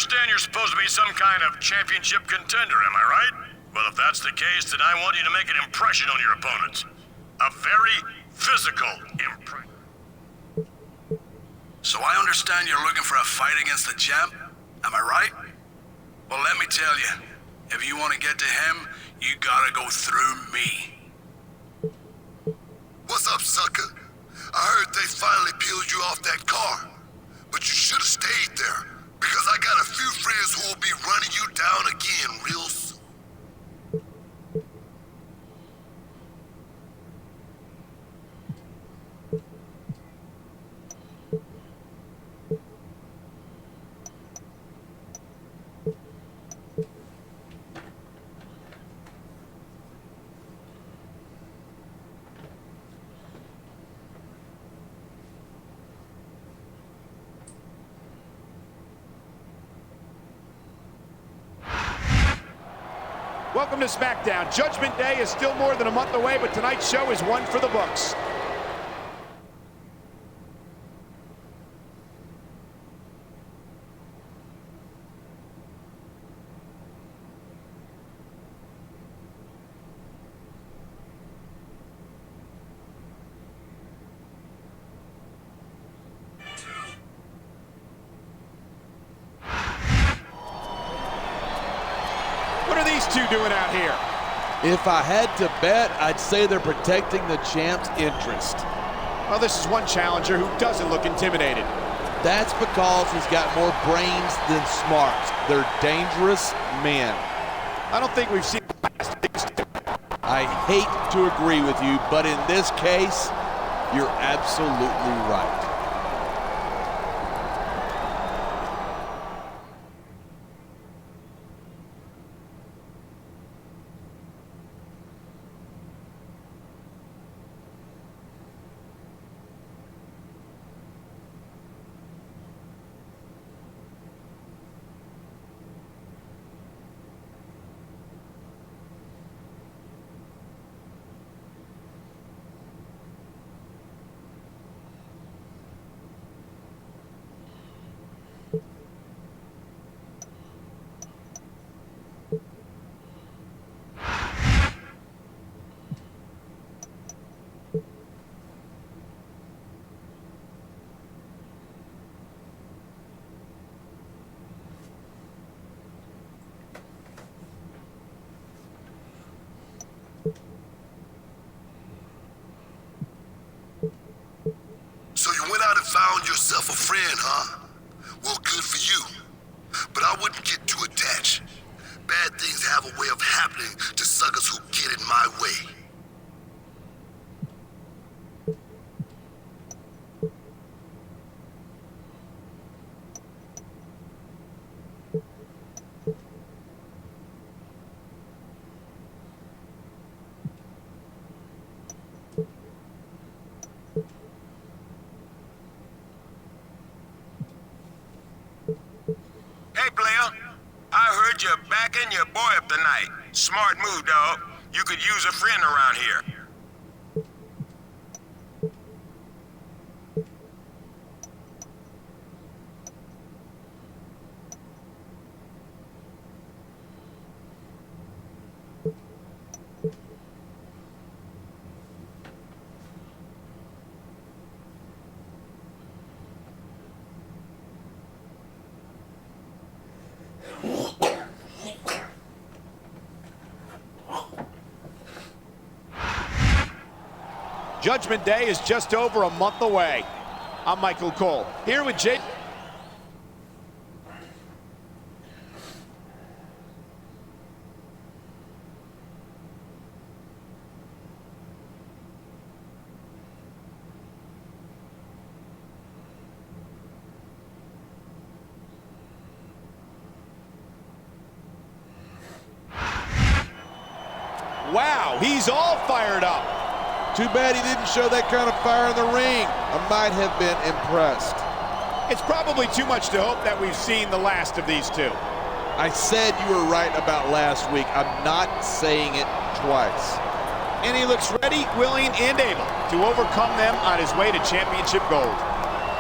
understand you're supposed to be some kind of championship contender, am I right? Well, if that's the case, then I want you to make an impression on your opponents. A very physical impression. So I understand you're looking for a fight against the champ? Am I right? Well, let me tell you, if you want to get to him, you gotta go through me. What's up, sucker? I heard they finally peeled you off that car. But you should have stayed there, because I got a few friends who will be running you down again real soon. Welcome to SmackDown. Judgment Day is still more than a month away, but tonight's show is one for the books. What are these two doing out here? If I had to bet, I'd say they're protecting the champ's interest. Well, this is one challenger who doesn't look intimidated. That's because he's got more brains than smarts. They're dangerous men. I don't think we've seen... I hate to agree with you, but in this case, you're absolutely right. So you went out and found yourself a friend, huh? Well, good for you. But I wouldn't get too attached. Bad things have a way of happening to suckers who get in my way. Hey, player. I heard you're backing your boy up tonight. Smart move, dog. You could use a friend around here. Judgment Day is just over a month away. I'm Michael Cole, here with Jay. Wow, he's all fired up. Too bad he didn't show that kind of fire in the ring. I might have been impressed. It's probably too much to hope that we've seen the last of these two. I said you were right about last week. I'm not saying it twice. And he looks ready, willing, and able to overcome them on his way to championship gold.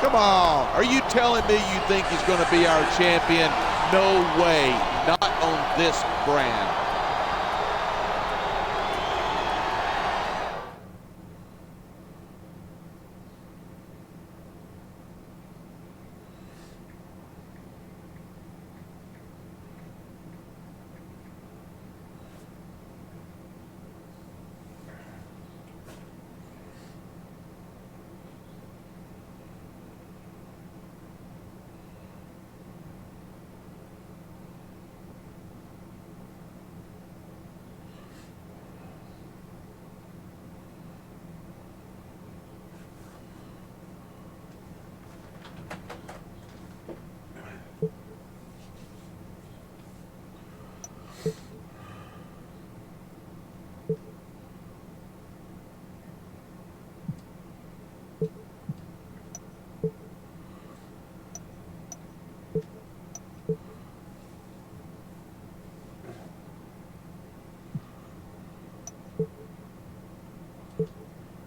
Come on, are you telling me you think he's going to be our champion? no way, not on this brand.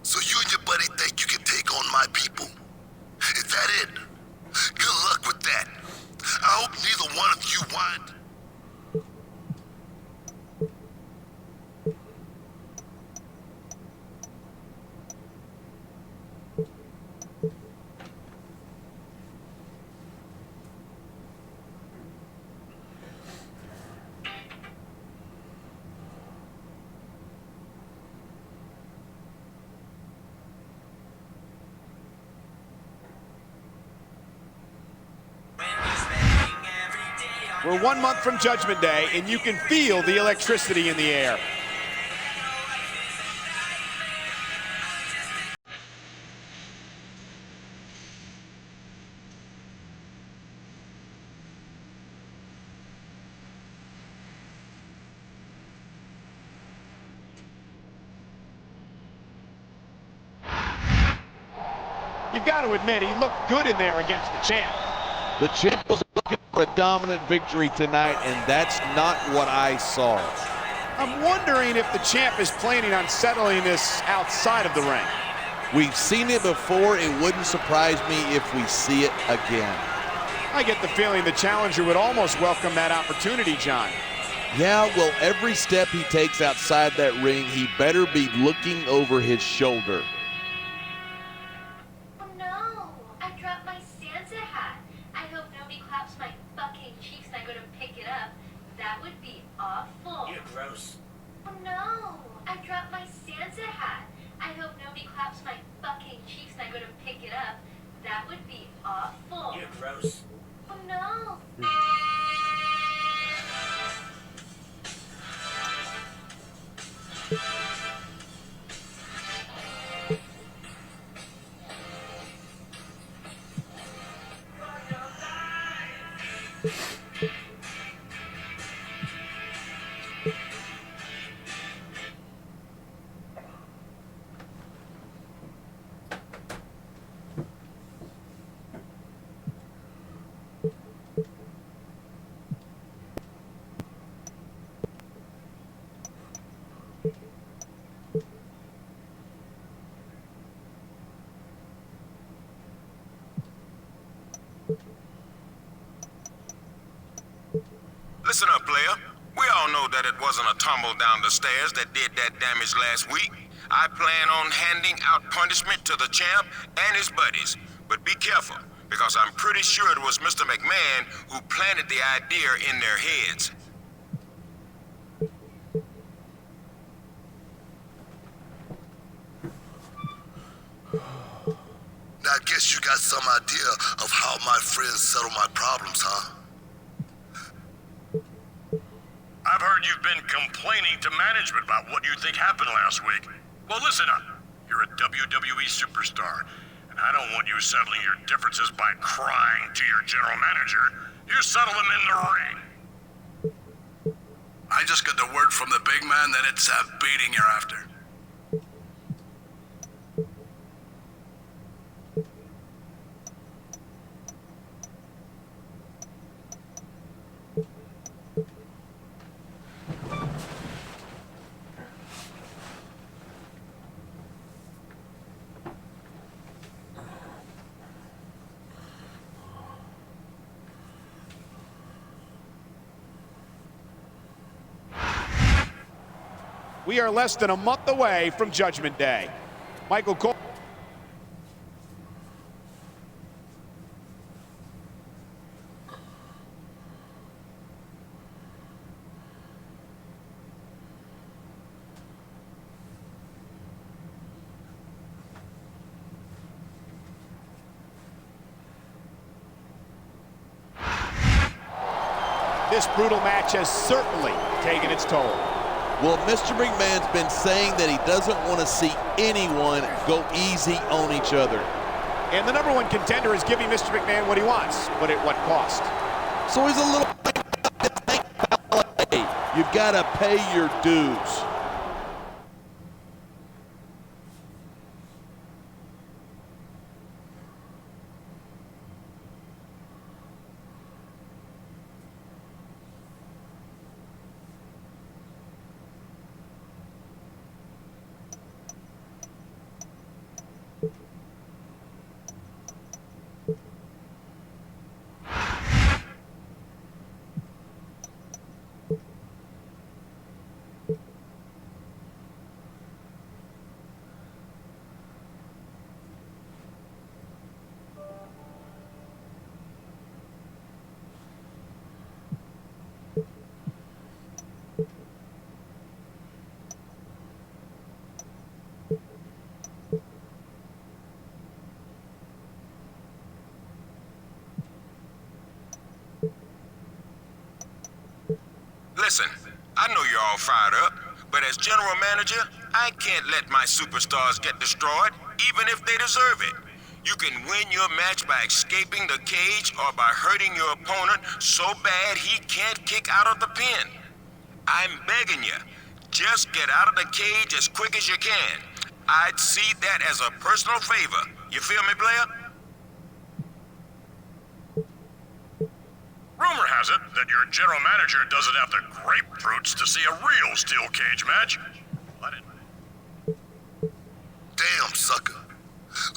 So you and your buddy think you can take on my people? Is that it? Good luck with that. I hope neither one of you wind. We're 1 month from Judgment Day, and you can feel the electricity in the air. You've got to admit, he looked good in there against the champ. The champ was looking for a dominant victory tonight, and that's not what I saw. I'm wondering if the champ is planning on settling this outside of the ring. We've seen it before. It wouldn't surprise me if we see it again. I get the feeling the challenger would almost welcome that opportunity, John. Yeah, well, every step he takes outside that ring, he better be looking over his shoulder. Oh no, I dropped my Santa hat. I hope nobody claps my fucking cheeks and I go to pick it up. That would be awful. You're gross. Oh no, I dropped my Santa hat. I hope nobody claps my fucking cheeks and I go to pick it up. That would be awful. You're gross. Oh no. Listen up, player. We all know that it wasn't a tumble down the stairs that did that damage last week. I plan on handing out punishment to the champ and his buddies. But be careful, because I'm pretty sure it was Mr. McMahon who planted the idea in their heads. Now I guess you got some idea of how my friends settle my problems, huh? I've heard you've been complaining to management about what you think happened last week. Well, listen up. You're a WWE superstar, and I don't want you settling your differences by crying to your general manager. You settle them in the ring. I just got the word from the big man that it's a beating you're after. We are less than a month away from Judgment Day. Michael Cole. This brutal match has certainly taken its toll. Well, Mr. McMahon's been saying that he doesn't want to see anyone go easy on each other. And the number one contender is giving Mr. McMahon what he wants, but at what cost? So he's a little... You've got to pay your dues. Listen, I know you're all fired up, but as general manager, I can't let my superstars get destroyed, even if they deserve it. You can win your match by escaping the cage or by hurting your opponent so bad he can't kick out of the pin. I'm begging you, just get out of the cage as quick as you can. I'd see that as a personal favor. You feel me, player? Rumor has it that your general manager doesn't have the grapefruits to see a real steel cage match. Let it. Damn, sucker.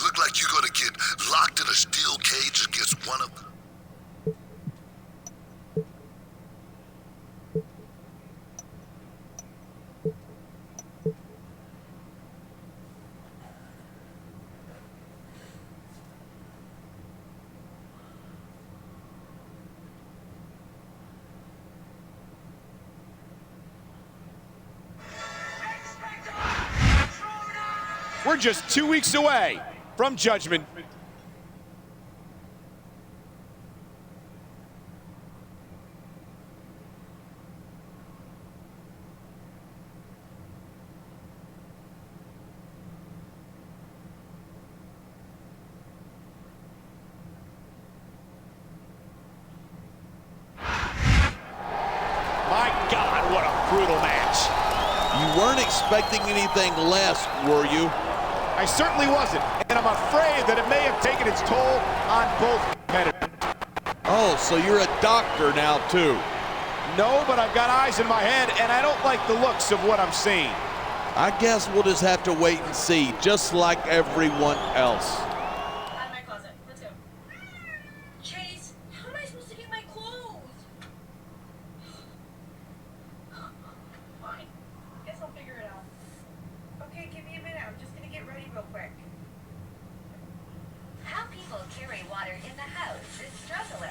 Look like you're gonna get locked in a steel cage against one of them. We're just 2 weeks away from Judgment. My God, what a brutal match. You weren't expecting anything less, were you? I certainly wasn't, and I'm afraid that it may have taken its toll on both competitors. Oh, so you're a doctor now, too. No, but I've got eyes in my head, and I don't like the looks of what I'm seeing. I guess we'll just have to wait and see, just like everyone else. Out of my closet. Let's go. Chase, how am I supposed to get my clothes? Fine. Guess I'll figure it out. Okay, give me a minute. I'm just gonna get ready real quick. How people carry water in the house is struggler.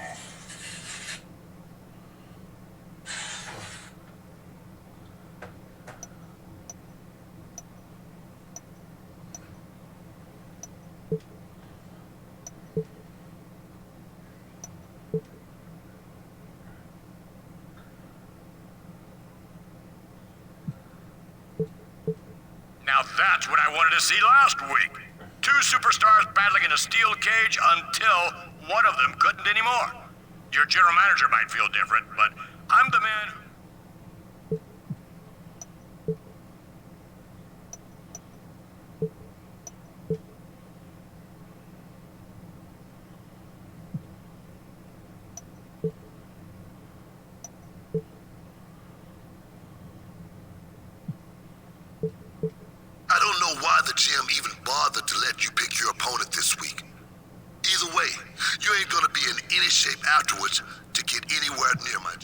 Now that's what I wanted to see last week. Two superstars battling in a steel cage until one of them couldn't anymore. Your general manager might feel different, but I'm the man who... I don't know why the gym even bothered to let you pick your opponent this week. Either way, you ain't gonna be in any shape afterwards to get anywhere near my...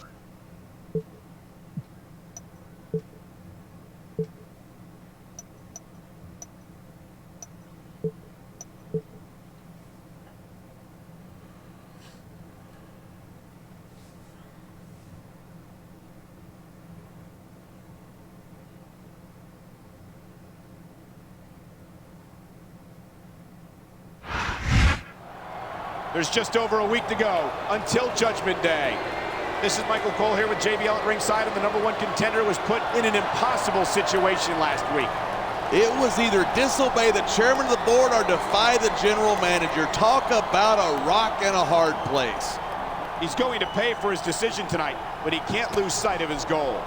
There's just over a week to go until Judgment Day. This is Michael Cole here with JBL at ringside, and the #1 contender was put in an impossible situation last week. It was either disobey the chairman of the board or defy the general manager. Talk about a rock and a hard place. He's going to pay for his decision tonight, but he can't lose sight of his goal.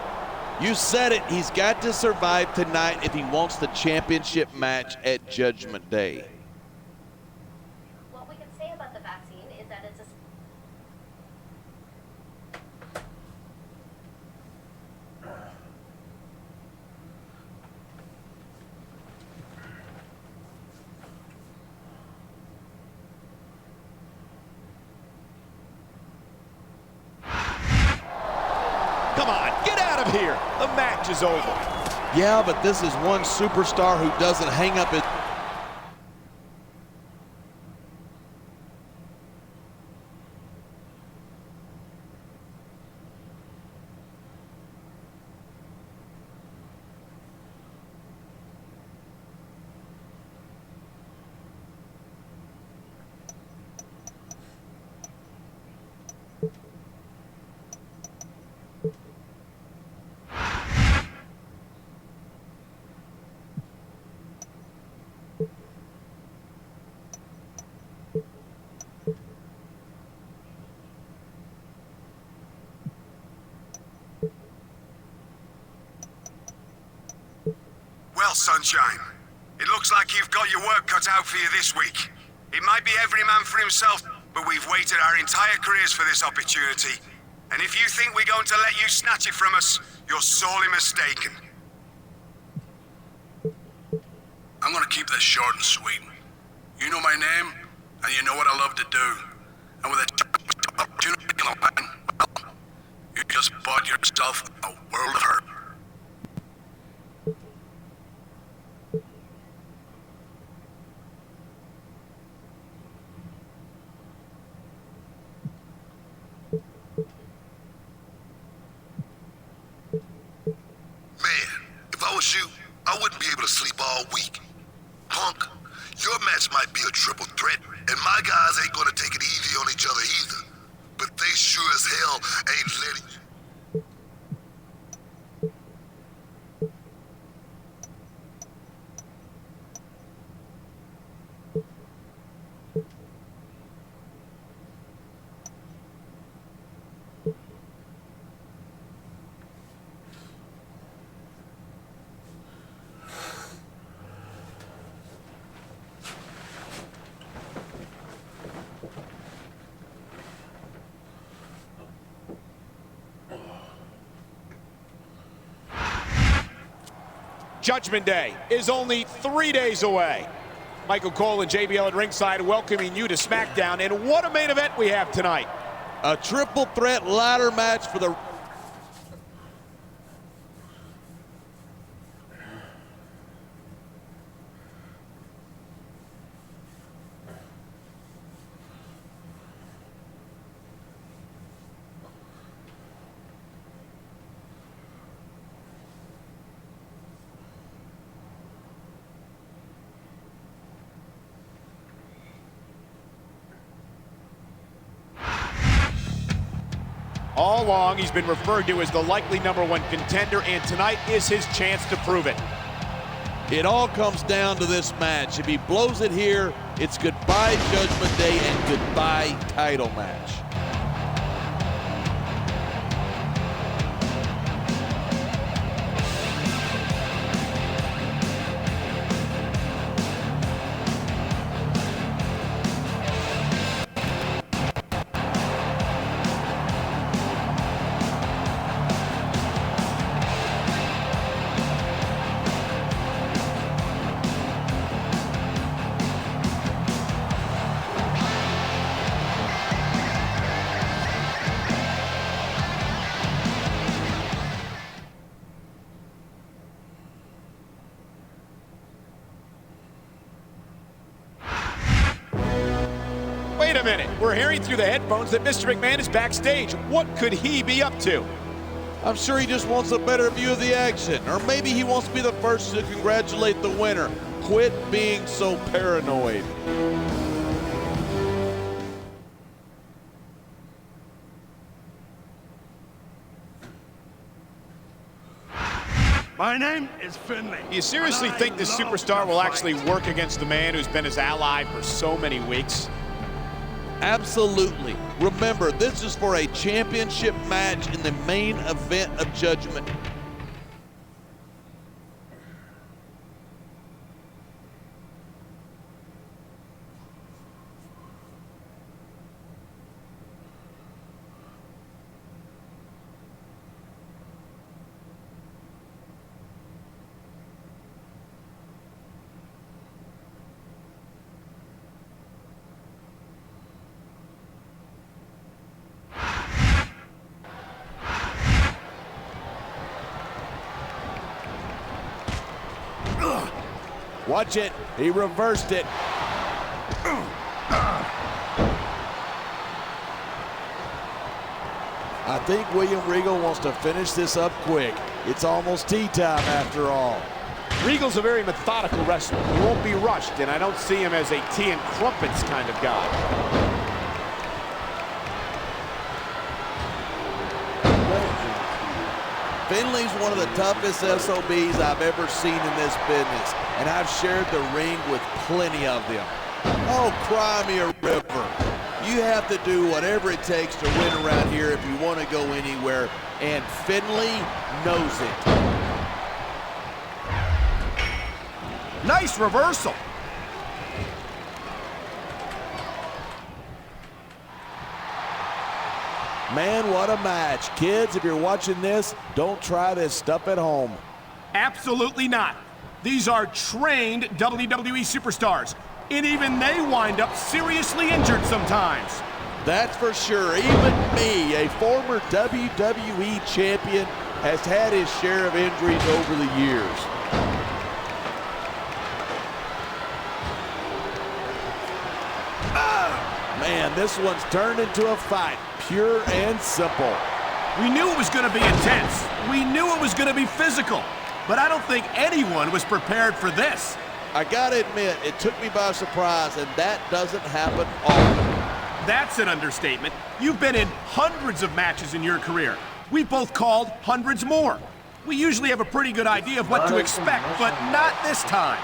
You said it, he's got to survive tonight if he wants the championship match at Judgment Day. What we can say about the vaccine is that it's a Come on, get out of here. The match is over. Yeah, but this is one superstar who doesn't hang up his... Well, Sunshine, it looks like you've got your work cut out for you this week. It might be every man for himself, but we've waited our entire careers for this opportunity. And if you think we're going to let you snatch it from us, you're sorely mistaken. I'm gonna keep this short and sweet. You know my name, and you know what I love to do. And with a opportunity on the line, well, you just bought yourself a world of hurt. Man, if I was you, I wouldn't be able to sleep all week. Punk, your match might be a triple threat, and my guys ain't gonna take it easy on each other either. But they sure as hell ain't letting you. Judgment Day is only 3 days away. Michael Cole and JBL at ringside welcoming you to SmackDown, and what a main event we have tonight. A triple threat ladder match for the... All along, he's been referred to as the likely #1 contender, and tonight is his chance to prove it. It all comes down to this match. If he blows it here, it's goodbye Judgment Day and goodbye title match. Wait a minute, we're hearing through the headphones that Mr. McMahon is backstage. What could he be up to? I'm sure he just wants a better view of the action, or maybe he wants to be the first to congratulate the winner. Quit being so paranoid. My name is Finley. Do you seriously think this superstar will actually work against the man who's been his ally for so many weeks? Absolutely. Remember, this is for a championship match in the main event of Judgment. Watch it. He reversed it. I think William Regal wants to finish this up quick. It's almost tea time after all. Regal's a very methodical wrestler. He won't be rushed, and I don't see him as a tea and crumpets kind of guy. Finley's one of the toughest SOBs I've ever seen in this business, and I've shared the ring with plenty of them. Oh, cry me a river. You have to do whatever it takes to win around here if you want to go anywhere, and Finley knows it. Nice reversal. Man, what a match. Kids, if you're watching this, don't try this stuff at home. Absolutely not. These are trained WWE superstars, and even they wind up seriously injured sometimes. That's for sure. Even me, a former WWE champion, has had his share of injuries over the years. Man, this one's turned into a fight, pure and simple. We knew it was going to be intense. We knew it was going to be physical. But I don't think anyone was prepared for this. I gotta admit, it took me by surprise, and that doesn't happen often. That's an understatement. You've been in hundreds of matches in your career. We've both called hundreds more. We usually have a pretty good idea of what to expect, but not this time.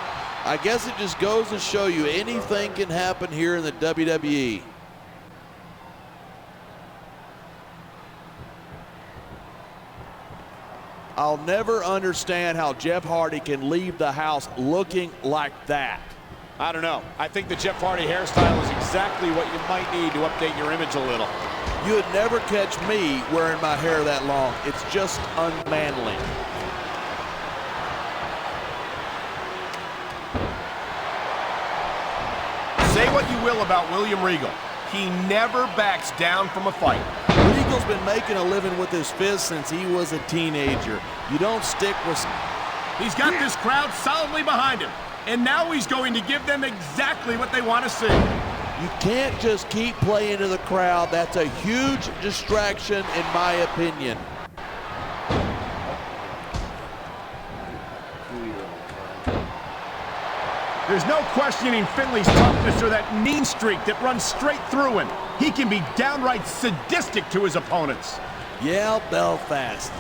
I guess it just goes to show you anything can happen here in the WWE. I'll never understand how Jeff Hardy can leave the house looking like that. I don't know. I think the Jeff Hardy hairstyle is exactly what you might need to update your image a little. You would never catch me wearing my hair that long. It's just unmanly. Say what you will about William Regal. He never backs down from a fight. Regal's been making a living with his fists since he was a teenager. You don't stick with... He's got this crowd solidly behind him, and now he's going to give them exactly what they want to see. You can't just keep playing to the crowd. That's a huge distraction, in my opinion. There's no questioning Finley's toughness or that mean streak that runs straight through him. He can be downright sadistic to his opponents. Yeah, Belfast.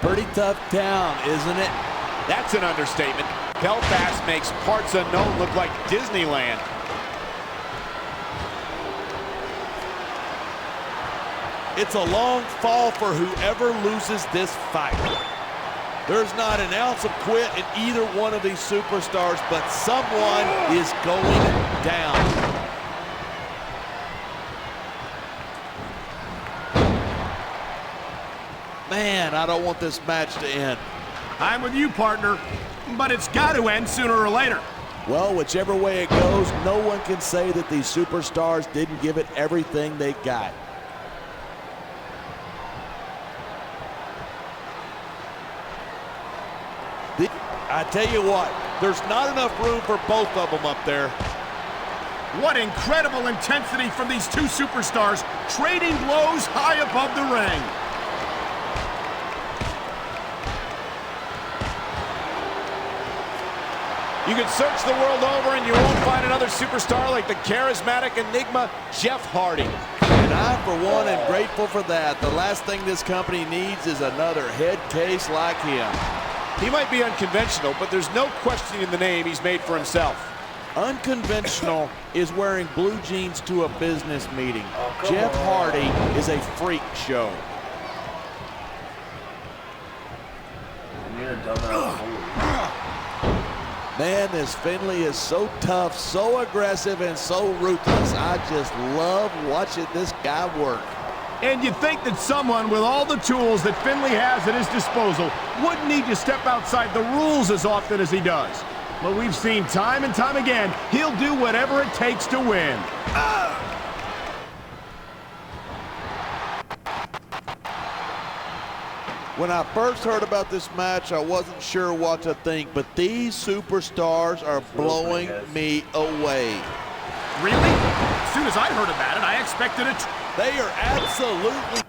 Pretty tough town, isn't it? That's an understatement. Belfast makes parts unknown look like Disneyland. It's a long fall for whoever loses this fight. There's not an ounce of quit in either one of these superstars, but someone is going down. Man, I don't want this match to end. I'm with you, partner, but it's got to end sooner or later. Well, whichever way it goes, no one can say that these superstars didn't give it everything they got. I tell you what, there's not enough room for both of them up there. What incredible intensity from these two superstars, trading blows high above the ring. You can search the world over and you won't find another superstar like the charismatic enigma, Jeff Hardy. And I, for one, am grateful for that. The last thing this company needs is another head case like him. He might be unconventional, but there's no questioning the name he's made for himself. Unconventional is wearing blue jeans to a business meeting. Jeff Hardy is a freak show. You're a dumbass. Man, this Finlay is so tough, so aggressive, and so ruthless. I just love watching this guy work. And you'd think that someone with all the tools that Finlay has at his disposal wouldn't need to step outside the rules as often as he does. But we've seen time and time again, he'll do whatever it takes to win. When I first heard about this match, I wasn't sure what to think, but these superstars are blowing me away. Really? As soon as I heard about it, I expected it. They are absolutely...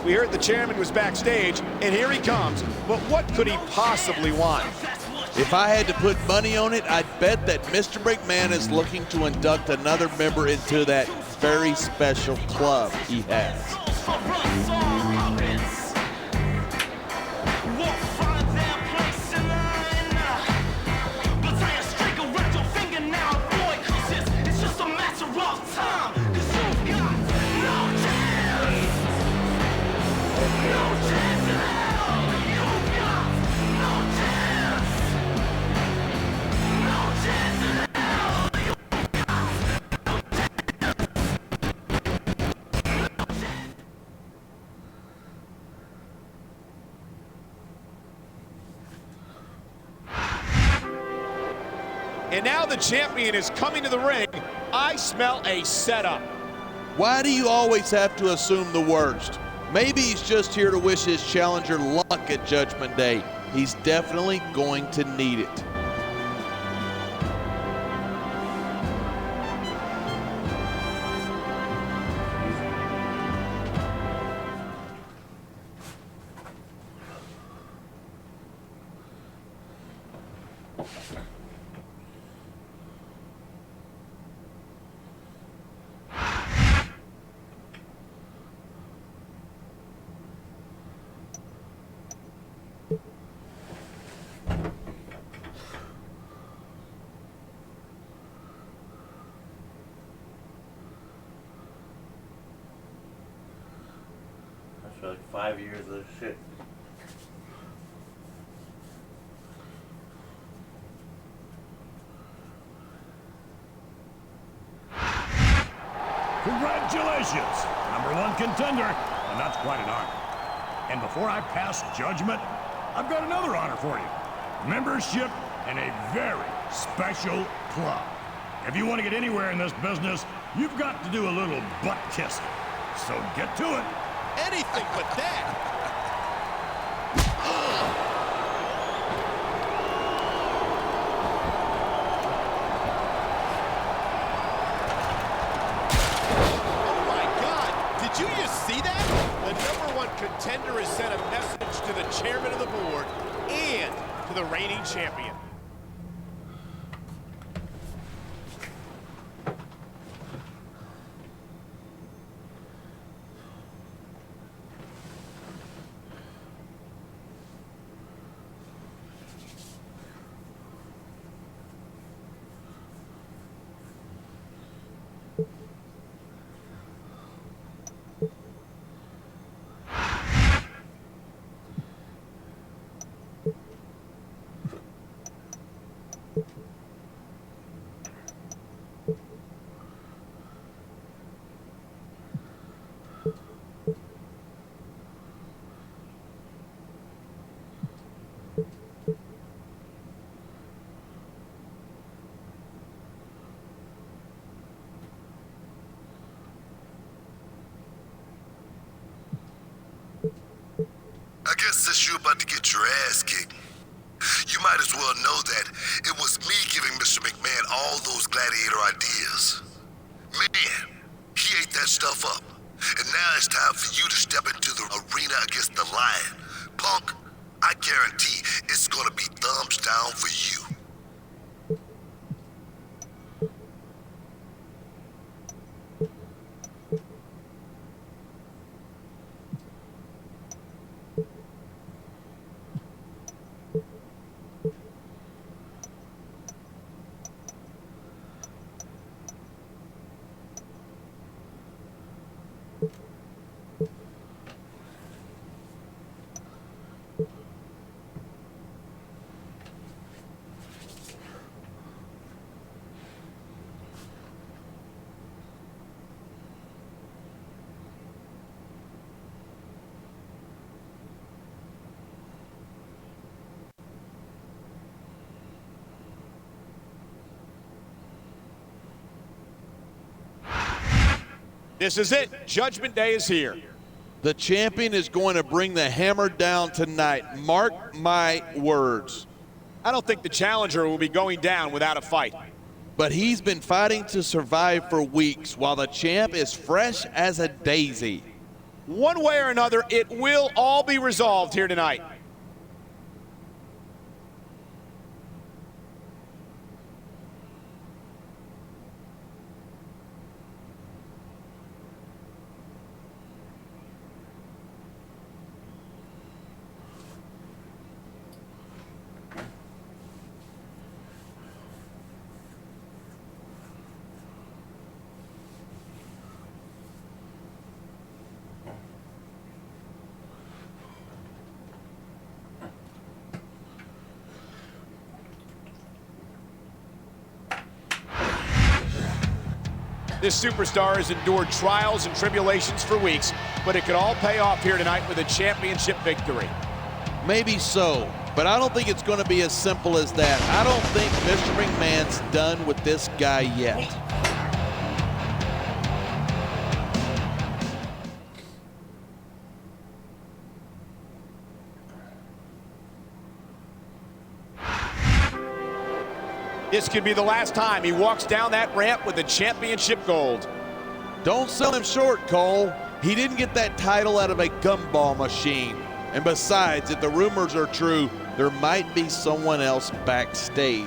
We heard the chairman was backstage, and here he comes. But what could he possibly want? If I had to put money on it, I'd bet that Mr. McMahon is looking to induct another member into that very special club he has. And now the champion is coming to the ring. I smell a setup. Why do you always have to assume the worst? Maybe he's just here to wish his challenger luck at Judgment Day. He's definitely going to need it. For like 5 years of this shit. Congratulations, #1 contender, and that's quite an honor. And before I pass judgment, I've got another honor for you. Membership in a very special club. If you want to get anywhere in this business, you've got to do a little butt kissing. So get to it. Anything but that. Oh my God, did you just see that? The #1 contender has sent a message to the chairman of the board and to the reigning champion. I guess since you're about to get your ass kicked, you you might as well know that it was me giving Mr. McMahon all those gladiator ideas. Man, he ate that stuff up. And now it's time for you to step into the arena against the Lion. Punk, I guarantee it's gonna be thumbs down for you. This is it. Judgment Day is here. The champion is going to bring the hammer down tonight. Mark my words. I don't think the challenger will be going down without a fight. But he's been fighting to survive for weeks while the champ is fresh as a daisy. One way or another, it will all be resolved here tonight. This superstar has endured trials and tribulations for weeks, but it could all pay off here tonight with a championship victory. Maybe so, but I don't think it's going to be as simple as that. I don't think Mr. McMahon's done with this guy yet. This could be the last time he walks down that ramp with the championship gold. Don't sell him short, Cole. He didn't get that title out of a gumball machine. And besides, if the rumors are true, there might be someone else backstage.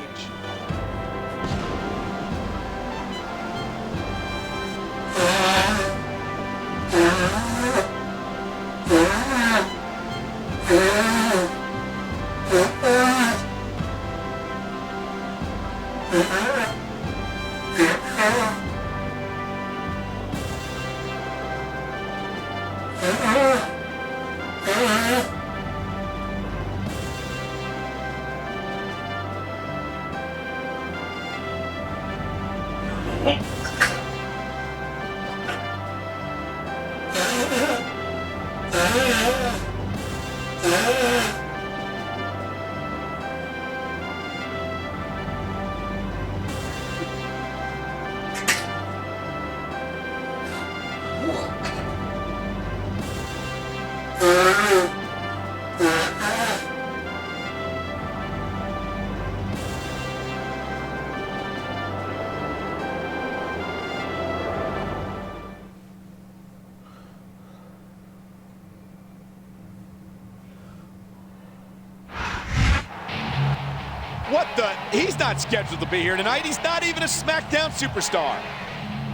What the? He's not scheduled to be here tonight. He's not even a SmackDown superstar.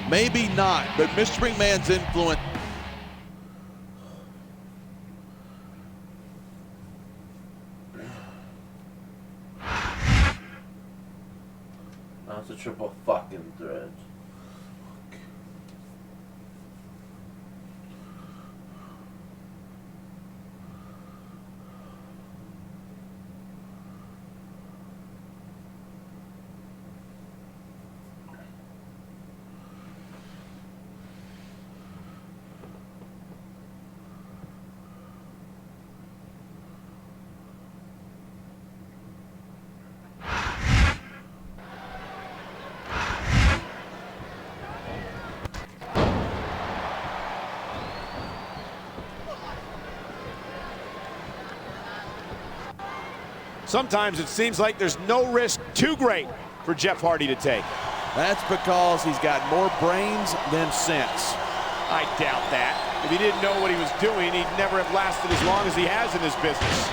Maybe not, but Mr. McMahon's influence. That's a triple fucking threat. Sometimes it seems like there's no risk too great for Jeff Hardy to take. That's because he's got more brains than sense. I doubt that. If he didn't know what he was doing, he'd never have lasted as long as he has in this business.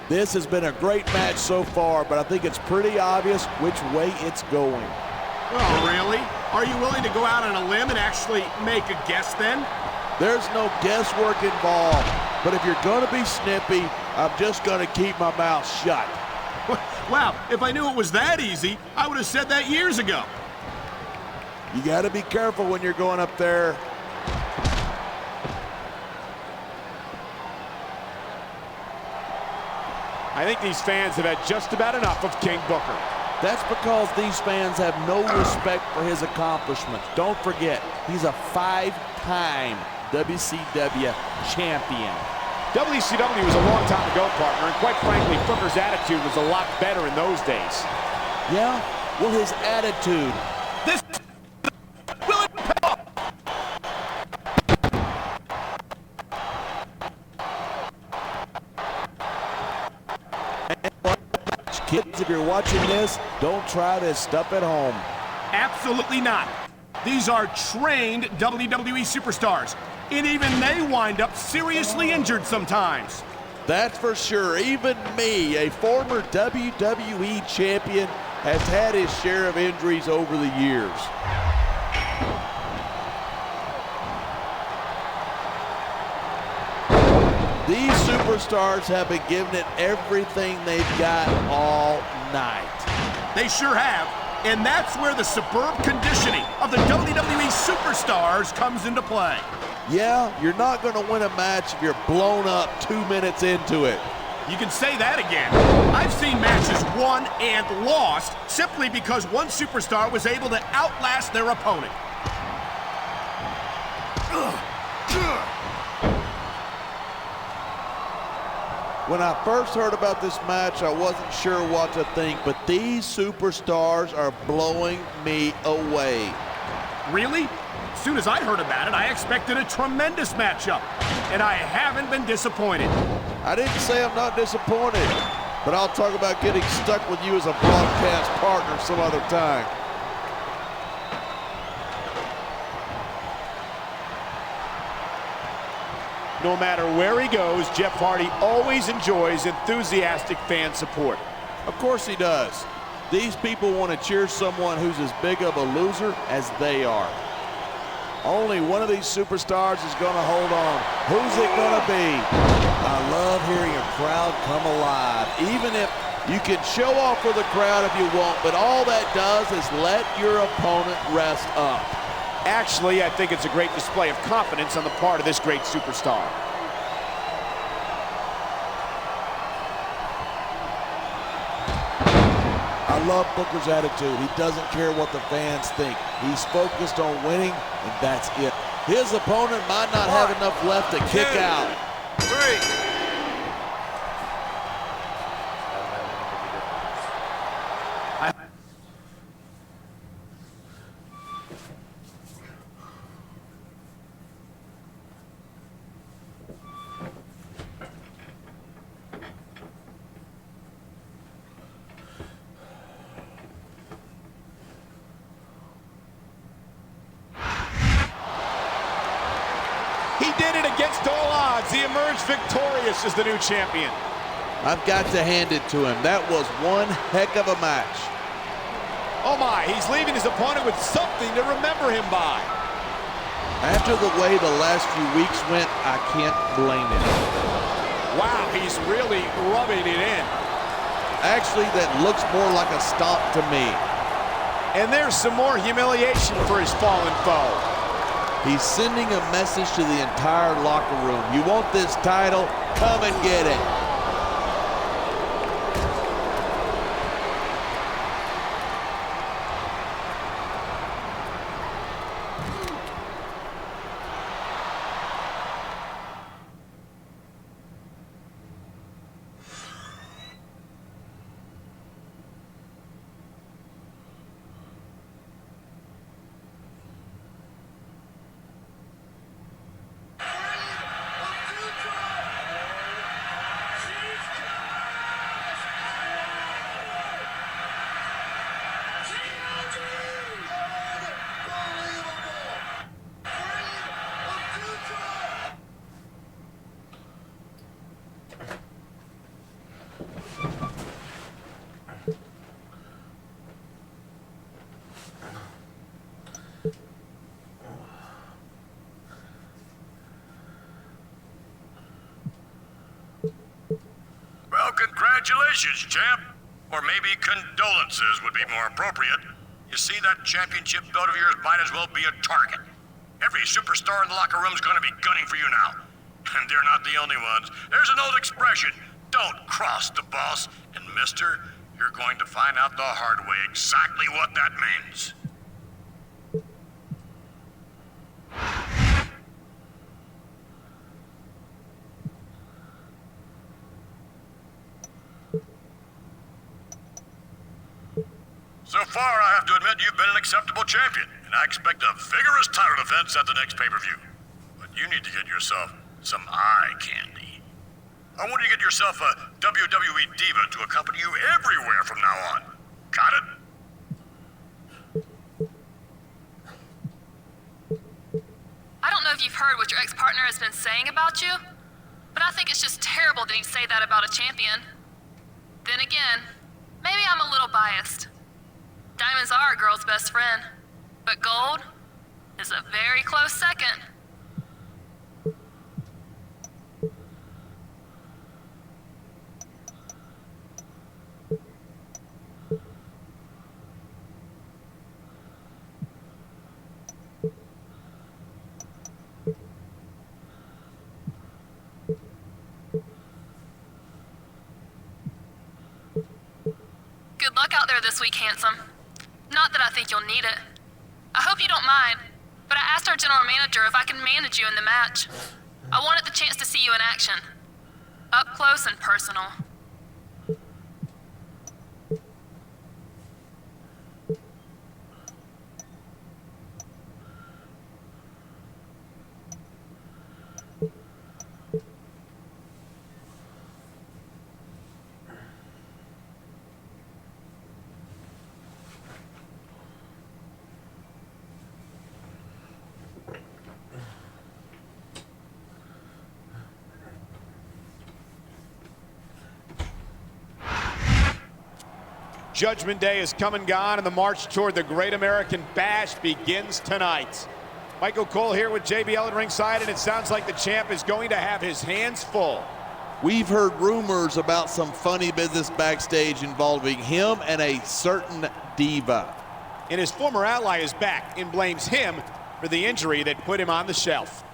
This has been a great match so far, but I think it's pretty obvious which way it's going. Oh, really? Are you willing to go out on a limb and actually make a guess then? There's no guesswork involved, but if you're going to be snippy, I'm just going to keep my mouth shut. Wow, if I knew it was that easy, I would have said that years ago. You got to be careful when you're going up there. I think these fans have had just about enough of King Booker. That's because these fans have no respect for his accomplishments. Don't forget, he's a 5-time WCW champion. WCW was a long time ago, partner, and quite frankly, Booker's attitude was a lot better in those days. Yeah? Well, his attitude. This will pay off. Kids, if you're watching this, don't try this stuff at home. Absolutely not. These are trained WWE superstars, and even they wind up seriously injured sometimes. That's for sure. Even me, a former WWE champion, has had his share of injuries over the years. These superstars have been giving it everything they've got all night. They sure have, and that's where the superb conditioning of the WWE superstars comes into play. Yeah, you're not going to win a match if you're blown up 2 minutes into it. You can say that again. I've seen matches won and lost simply because one superstar was able to outlast their opponent. When I first heard about this match, I wasn't sure what to think, but these superstars are blowing me away. Really? As soon as I heard about it, I expected a tremendous matchup, and I haven't been disappointed. I didn't say I'm not disappointed, but I'll talk about getting stuck with you as a broadcast partner some other time. No matter where he goes, Jeff Hardy always enjoys enthusiastic fan support. Of course he does. These people want to cheer someone who's as big of a loser as they are. Only one of these superstars is going to hold on. Who's it going to be? I love hearing a crowd come alive. Even if you can show off for the crowd if you want, but all that does is let your opponent rest up. Actually, I think it's a great display of confidence on the part of this great superstar. I love Booker's attitude. He doesn't care what the fans think. He's focused on winning, and that's it. His opponent might not have enough left to kick out. 3. He did it against all odds. He emerged victorious as the new champion. I've got to hand it to him. That was one heck of a match. Oh my, he's leaving his opponent with something to remember him by. After the way the last few weeks went, I can't blame him. Wow, he's really rubbing it in. Actually, that looks more like a stomp to me. And there's some more humiliation for his fallen foe. He's sending a message to the entire locker room. You want this title? Come and get it. Congratulations, champ. Or maybe condolences would be more appropriate. You see, that championship belt of yours might as well be a target. Every superstar in the locker room's gonna be gunning for you now. And they're not the only ones. There's an old expression, don't cross the boss. And mister, you're going to find out the hard way exactly what that means. So far, I have to admit you've been an acceptable champion, and I expect a vigorous title defense at the next pay-per-view. But you need to get yourself some eye candy. I want you to get yourself a WWE diva to accompany you everywhere from now on. Got it? I don't know if you've heard what your ex-partner has been saying about you, but I think it's just terrible that he'd say that about a champion. Then again, maybe I'm a little biased. Diamonds are a girl's best friend, but gold is a very close second. Good luck out there this week, handsome. Not that I think you'll need it. I hope you don't mind, but I asked our general manager if I can manage you in the match. I wanted the chance to see you in action. Up close and personal. Judgment Day is come and gone, and the march toward the Great American Bash begins tonight. Michael Cole here with JBL at ringside, and it sounds like the champ is going to have his hands full. We've heard rumors about some funny business backstage involving him and a certain diva. And his former ally is back and blames him for the injury that put him on the shelf.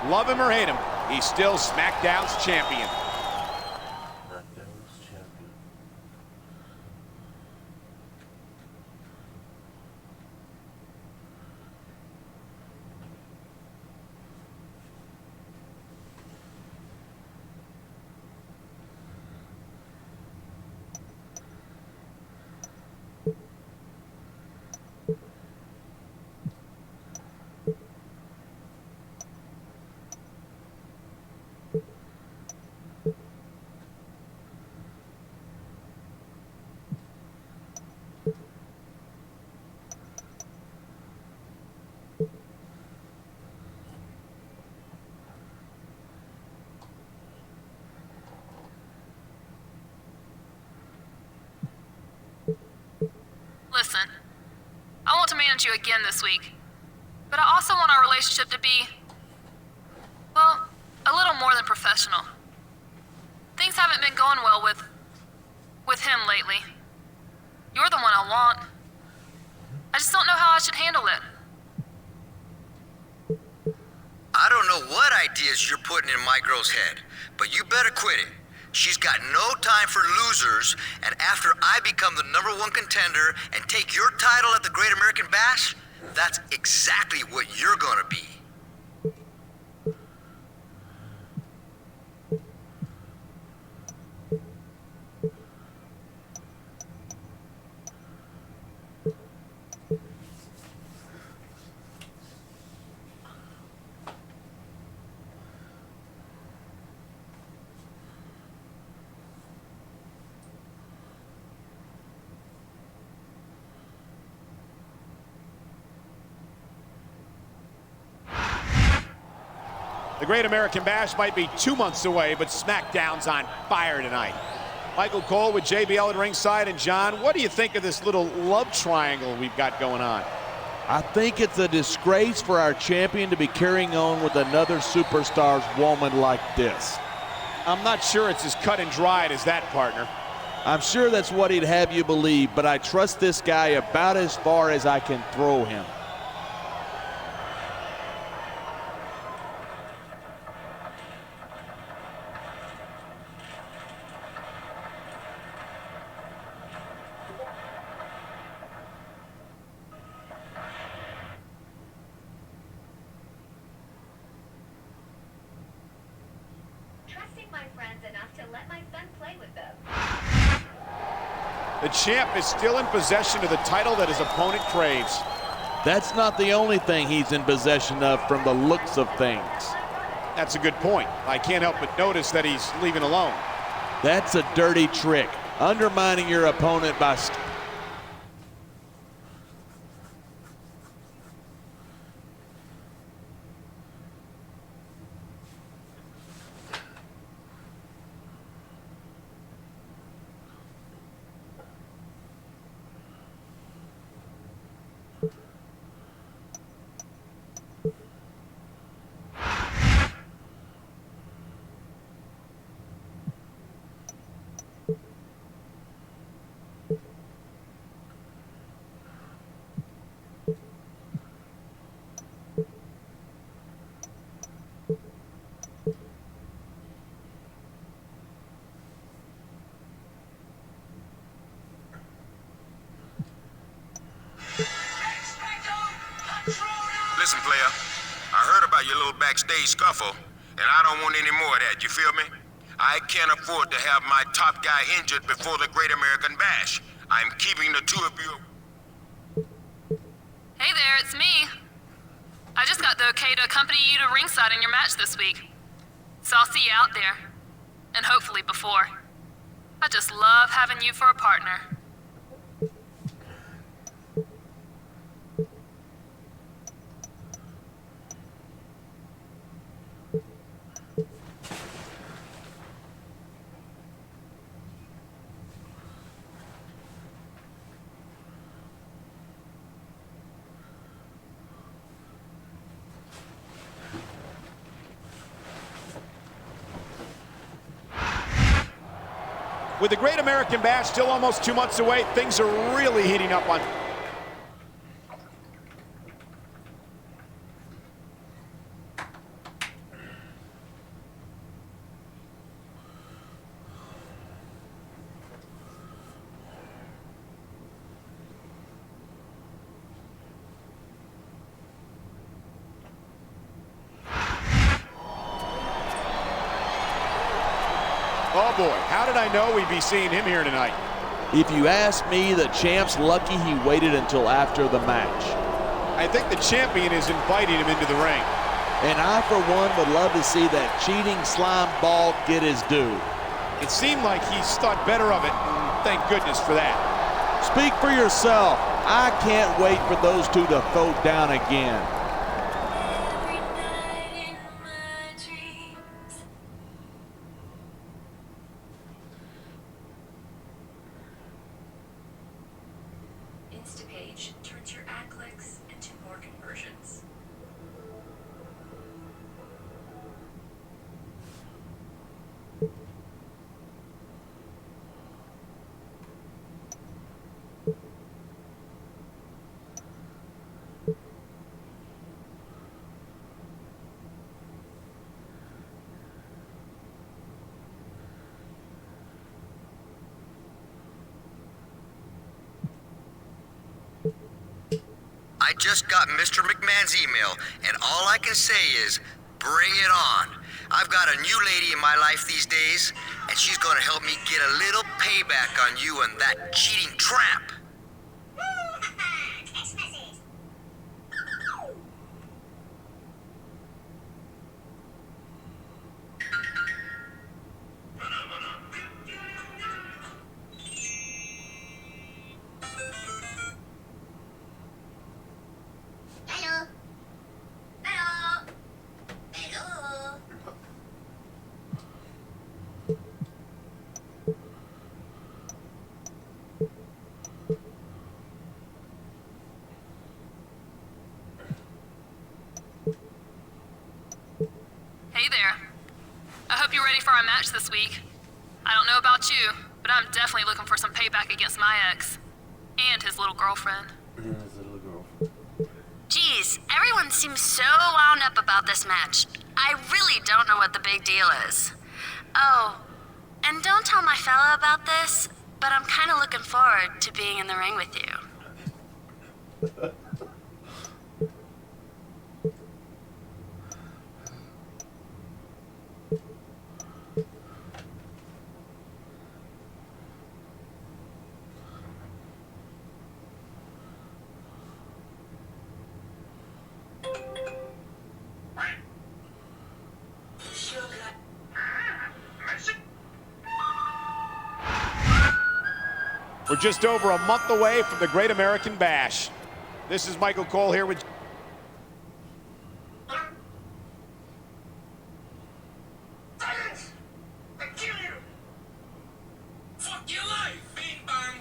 Love him or hate him, he's still SmackDown's champion. SmackDown's champion. Listen, I want to manage you again this week, but I also want our relationship to be, well, a little more than professional. Things haven't been going well with him lately. You're the one I want. I just don't know how I should handle it. I don't know what ideas you're putting in my girl's head, but you better quit it. She's got no time for losers, and after I become the #1 contender and take your title at the Great American Bash, that's exactly what you're gonna be. The Great American Bash might be 2 months away, but SmackDown's on fire tonight. Michael Cole with JBL at ringside. And John, what do you think of this little love triangle we've got going on? I think it's a disgrace for our champion to be carrying on with another superstar's woman like this. I'm not sure it's as cut and dried as that, partner. I'm sure that's what he'd have you believe, but I trust this guy about as far as I can throw him. Trusting my friends enough to let my son play with them. The champ is still in possession of the title that his opponent craves. That's not the only thing he's in possession of from the looks of things. That's a good point. I can't help but notice that he's leaving alone. That's a dirty trick, undermining your opponent by... Listen, player, I heard about your little backstage scuffle, and I don't want any more of that, you feel me? I can't afford to have my top guy injured before the Great American Bash. I'm keeping the two of you... Hey there, it's me. I just got the okay to accompany you to ringside in your match this week. So I'll see you out there. And hopefully before. I just love having you for a partner. With the Great American Bash still almost 2 months away, things are really heating up on... Oh boy, how did I know we'd be seeing him here tonight? If you ask me, the champ's lucky he waited until after the match. I think the champion is inviting him into the ring. And I, for one, would love to see that cheating slime ball get his due. It seemed like he's thought better of it, and thank goodness for that. Speak for yourself. I can't wait for those two to throw down again. Instapage turns your ad clicks into more conversions. I just got Mr. McMahon's email, and all I can say is, bring it on. I've got a new lady in my life these days, and she's gonna help me get a little payback on you and that cheating tramp. Hello? Hello? Hello? hope you're ready for our match this week. I don't know about you, but I'm definitely looking for some payback against my ex. And his little girlfriend. Geez, everyone seems so wound up about this match. I really don't know what the big deal is. Oh, and don't tell my fella about this, but I'm kind of looking forward to being in the ring with you. We're just over a month away from the Great American Bash. This is Michael Cole here with... Silence! I kill you! Fuck your life, bing bang!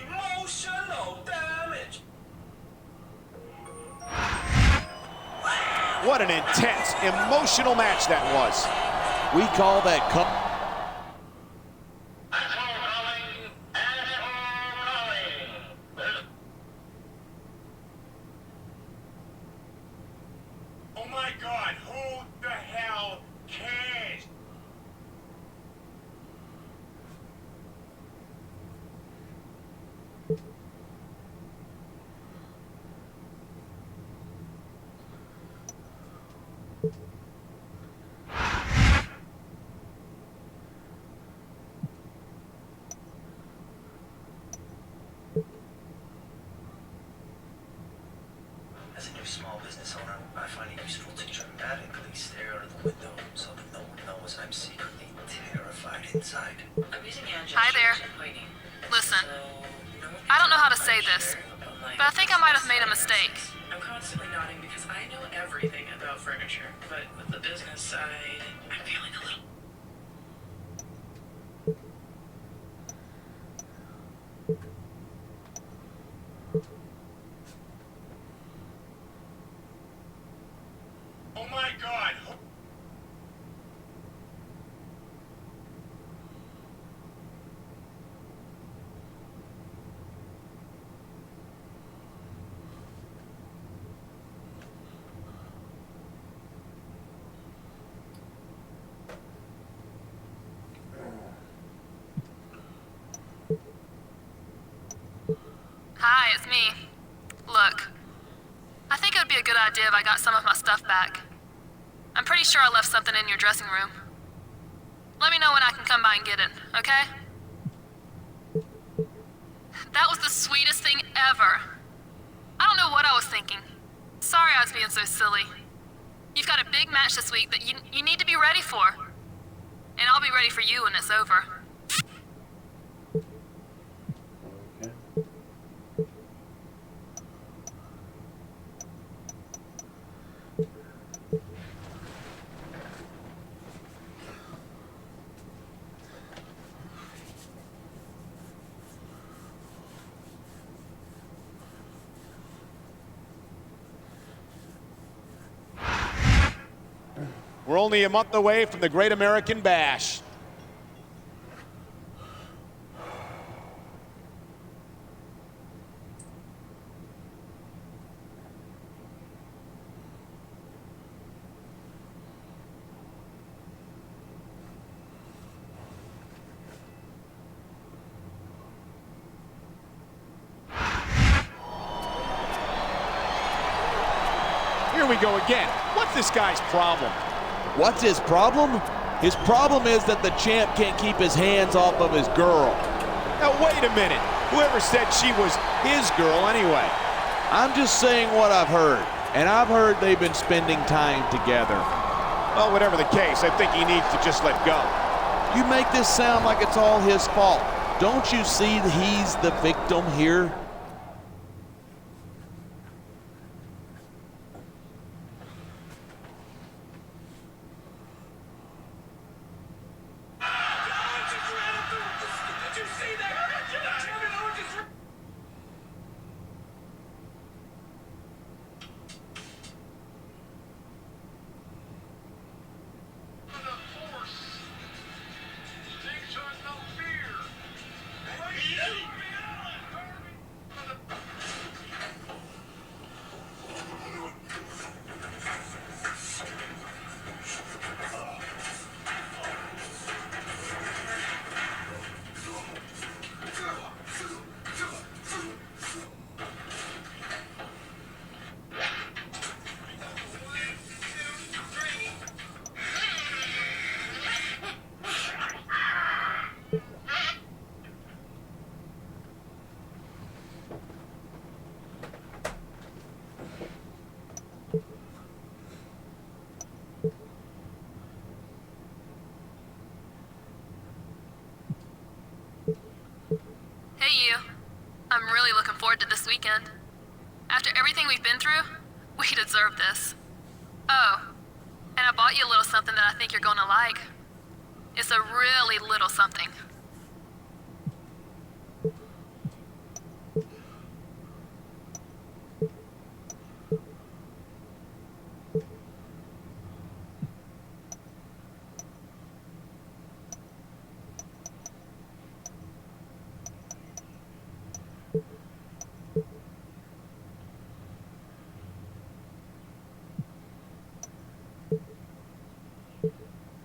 Emotional damage! What an intense, emotional match that was. We call that Oh my God, who the hell cares? As a new small business owner, I find it useful to dramatically stare out of the window so that no one knows I'm secretly terrified inside. I'm using hand Hi there. Listen, I don't know how to say this, but I think I might have made a mistake. I'm constantly nodding because I know everything about furniture, but with the business side, I'm feeling a little... Oh my God! Hi, it's me. Look, I think it would be a good idea if I got some of my stuff back. I'm pretty sure I left something in your dressing room. Let me know when I can come by and get it, okay? That was the sweetest thing ever. I don't know what I was thinking. Sorry I was being so silly. You've got a big match this week that you need to be ready for. And I'll be ready for you when it's over. We're only a month away from the Great American Bash. Here we go again. What's this guy's problem? What's his problem? His problem is that the champ can't keep his hands off of his girl. Now, wait a minute. Whoever said she was his girl anyway? I'm just saying what I've heard. And I've heard they've been spending time together. Well, whatever the case, I think he needs to just let go. You make this sound like it's all his fault. Don't you see that he's the victim here? weekend. After everything we've been through, we deserve this. Oh, and I bought you a little something that I think you're gonna like. It's a really little something.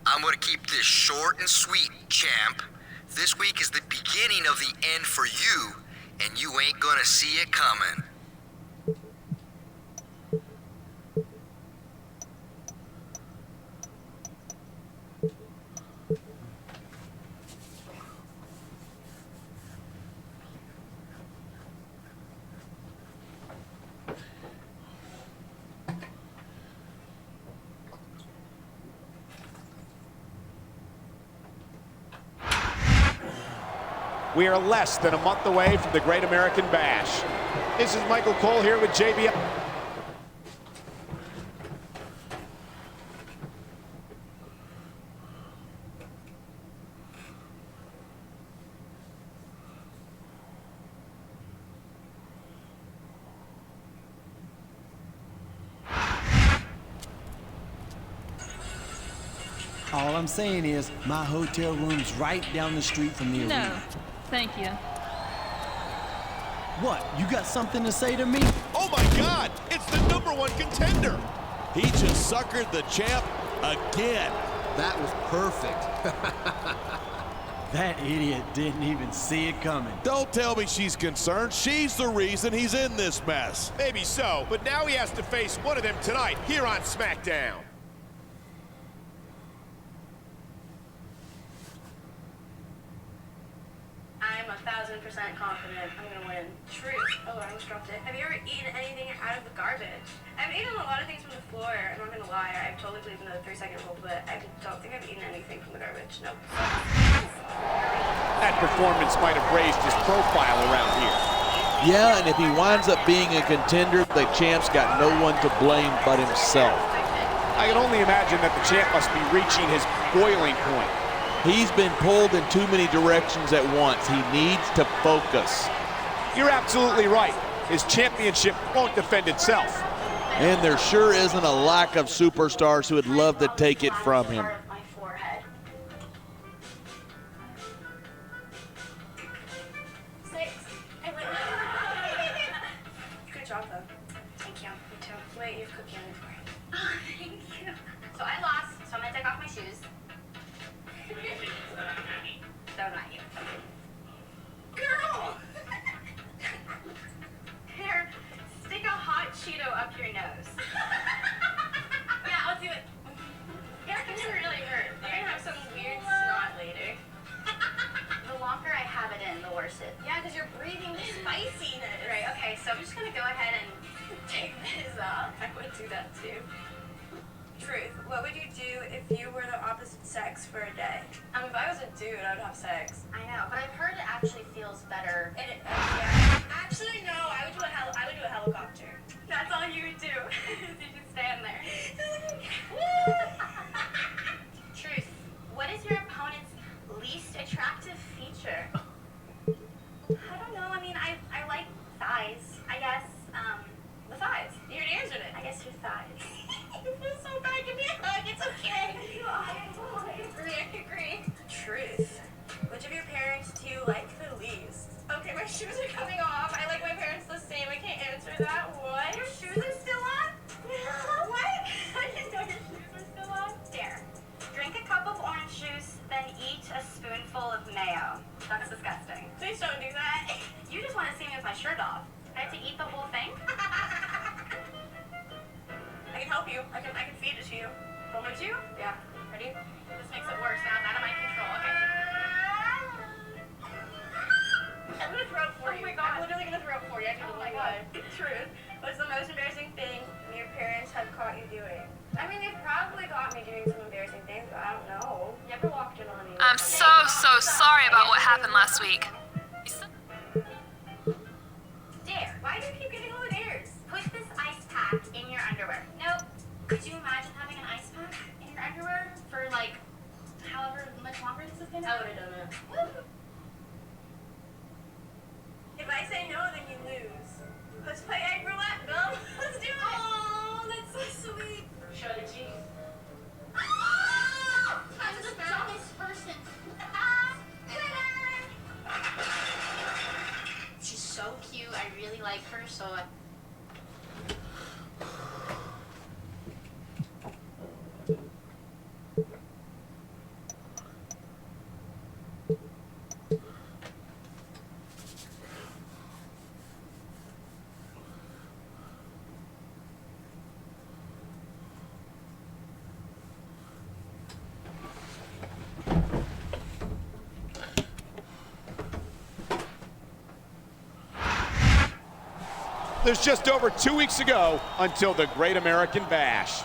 I'm gonna keep this short and sweet, champ. This week is the beginning of the end for you, and you ain't gonna see it coming. We are less than a month away from the Great American Bash. This is Michael Cole here with JBL. All I'm saying is, my hotel room's right down the street from the No, arena. thank you. What, you got something to say to me? Oh my God, it's the #1 contender. He just suckered the champ again. That was perfect. That idiot didn't even see it coming. Don't tell me she's concerned. She's the reason he's in this mess. Maybe so, but now he has to face one of them tonight here on SmackDown. I'm 1,000% confident I'm gonna win. Truth. Oh, I almost dropped it. Have you ever eaten anything out of the garbage? I've eaten a lot of things from the floor. I'm not gonna lie. I've totally believed in the 3-second rule, but I don't think I've eaten anything from the garbage. Nope. That performance might have raised his profile around here. Yeah, and if he winds up being a contender, the champ's got no one to blame but himself. I can only imagine that the champ must be reaching his boiling point. He's been pulled in too many directions at once. He needs to focus. You're absolutely right. His championship won't defend itself. And there sure isn't a lack of superstars who would love to take it from him. My forehead. 6. Good job, though. Thank you. Me too. Wait, you have cookie on your forehead. Oh, thank you. So I lost, so I'm gonna take off my shoes. That was not you. Girl! Here, stick a hot Cheeto up your nose. Yeah, I'll do it. Your skin's really hurt. You're gonna have some weird snot later. The longer I have it in, the worse it. Yeah, because you're breathing spiciness. Right, okay, so I'm just gonna go ahead and take this off. I would do that too. Truth, what would you do if you were the opposite sex for a day? If I was a dude, I would have sex. I know, but I've heard it actually feels better. Yeah. Actually, no, I would do a helicopter. That's all you would do. You just stand there. Truth, what is your opponent's least attractive feature? I don't know. I mean, I like thighs. I guess, the thighs. You already answered it. I guess your thighs. You feel so bad. Give me a hug. It's okay. I agree. Truth. Which of your parents do you like the least? Okay, my shoes are coming off. I like my parents the same. I can't answer that. What? Your shoes are still on? What? I didn't know your shoes were still on. Dare. Drink a cup of orange juice, then eat a spoonful of mayo. That's disgusting. Please don't do that. You just want to see me with my shirt off. I have to eat the whole thing? I can help you. I can feed it to you. Want me to? Yeah. Ready? This makes it worse. Now it's out of my control. Okay. I'm gonna throw it for you. Oh my God. I'm literally gonna throw it for you. I oh my God. Truth. What's the most embarrassing thing your parents have caught you doing? I mean, they've probably caught me doing some embarrassing things, but I don't know. You ever walked in on me? I'm so sorry about what happened last week. Dare. Why did Could you imagine having an ice pack in your underwear for like however much longer this is gonna? I would have done it. If I say no, then you lose. Let's play egg roulette, Bill. Let's do it. Oh, that's so sweet. Show the teeth. Oh, I'm the dumbest person. She's so cute. I really like her, so I... There's just over 2 weeks ago until the Great American Bash.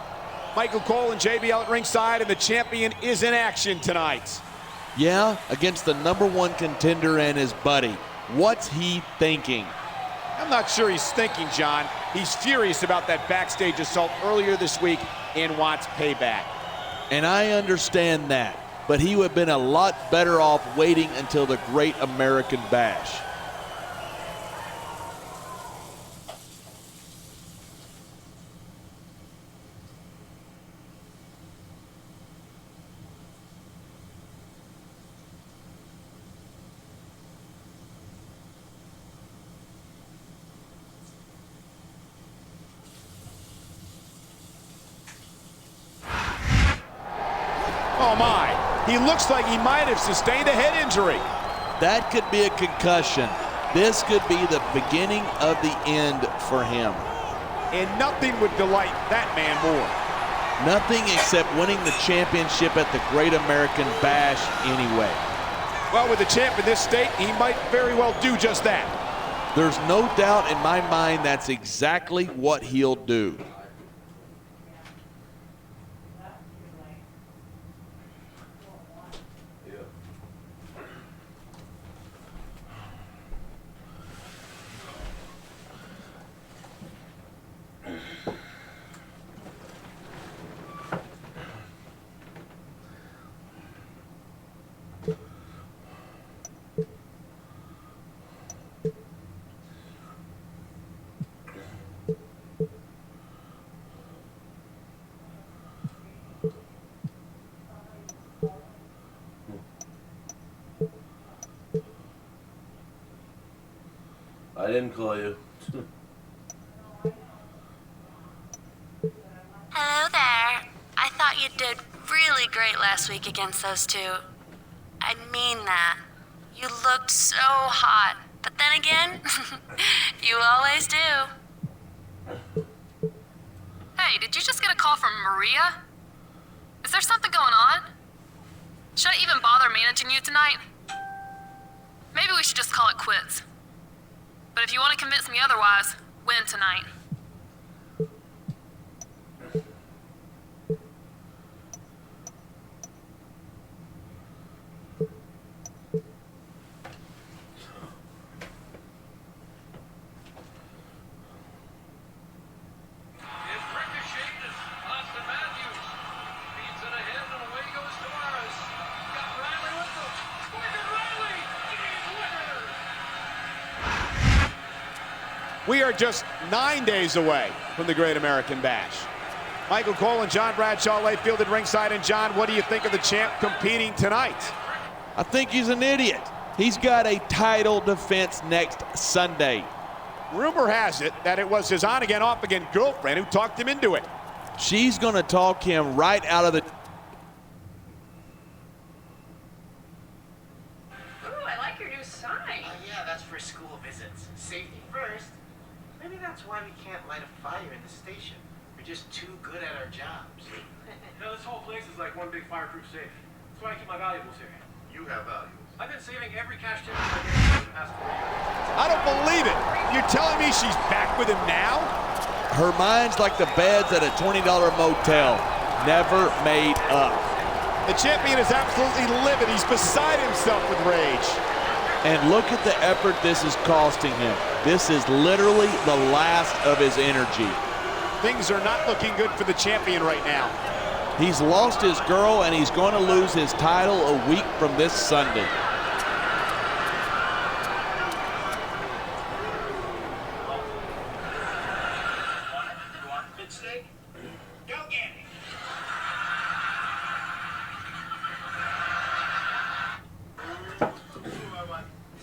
Michael Cole and JBL at ringside, and the champion is in action tonight. Yeah, against the #1 contender and his buddy. What's he thinking? I'm not sure he's thinking, John. He's furious about that backstage assault earlier this week and wants payback. And I understand that, but he would have been a lot better off waiting until the Great American Bash. Oh my, he looks like he might have sustained a head injury. That could be a concussion. This could be the beginning of the end for him. And nothing would delight that man more. Nothing except winning the championship at the Great American Bash anyway. Well, with the champ in this state, he might very well do just that. There's no doubt in my mind that's exactly what he'll do. I didn't call you. Hello there. I thought you did really great last week against those two. I mean that. You looked so hot. But then again, you always do. Hey, did you just get a call from Maria? Is there something going on? Should I even bother managing you tonight? Maybe we should just call it quits. But if you want to convince me otherwise, win tonight. We are just 9 days away from the Great American Bash. Michael Cole and John Bradshaw lay field at ringside. And John, what do you think of the champ competing tonight? I think he's an idiot. He's got a title defense next Sunday. Rumor has it that it was his on-again, off-again girlfriend who talked him into it. She's going to talk him right out of the... Ooh, I like your new sign. Oh yeah, that's for school visits. Safety first. Maybe that's why we can't light a fire in the station. We're just too good at our jobs. You know, this whole place is like one big fireproof safe. That's why I keep my valuables here. You have valuables. I've been saving every cash ticket I get for the past 4 years. I don't believe it. You're telling me she's back with him now? Her mind's like the beds at a $20 motel. Never made up. The champion is absolutely livid. He's beside himself with rage. And look at the effort this is costing him. This is literally the last of his energy. things are not looking good for the champion right now. He's lost his girl, and he's going to lose his title a week from this Sunday.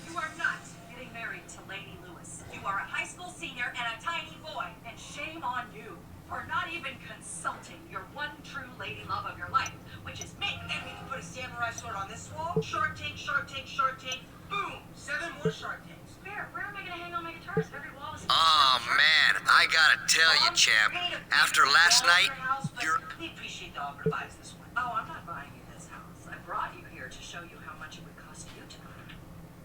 You are not getting married to Lady Lewis. You are a high school senior and a tiny boy, and shame on you for not even consulting your one true lady love of your life, which is me. And we can put a samurai sword on this wall. Shark Tank, Shark Tank, Shark Tank. Boom! 7 more Shark Tanks. Where am I gonna hang all my guitars? Every wall is. Oh man, I gotta tell you, champ. After last night, you're. We appreciate the offer buys this one. Oh, I'm not buying you this house. I brought you here to show you how much it would cost you tonight.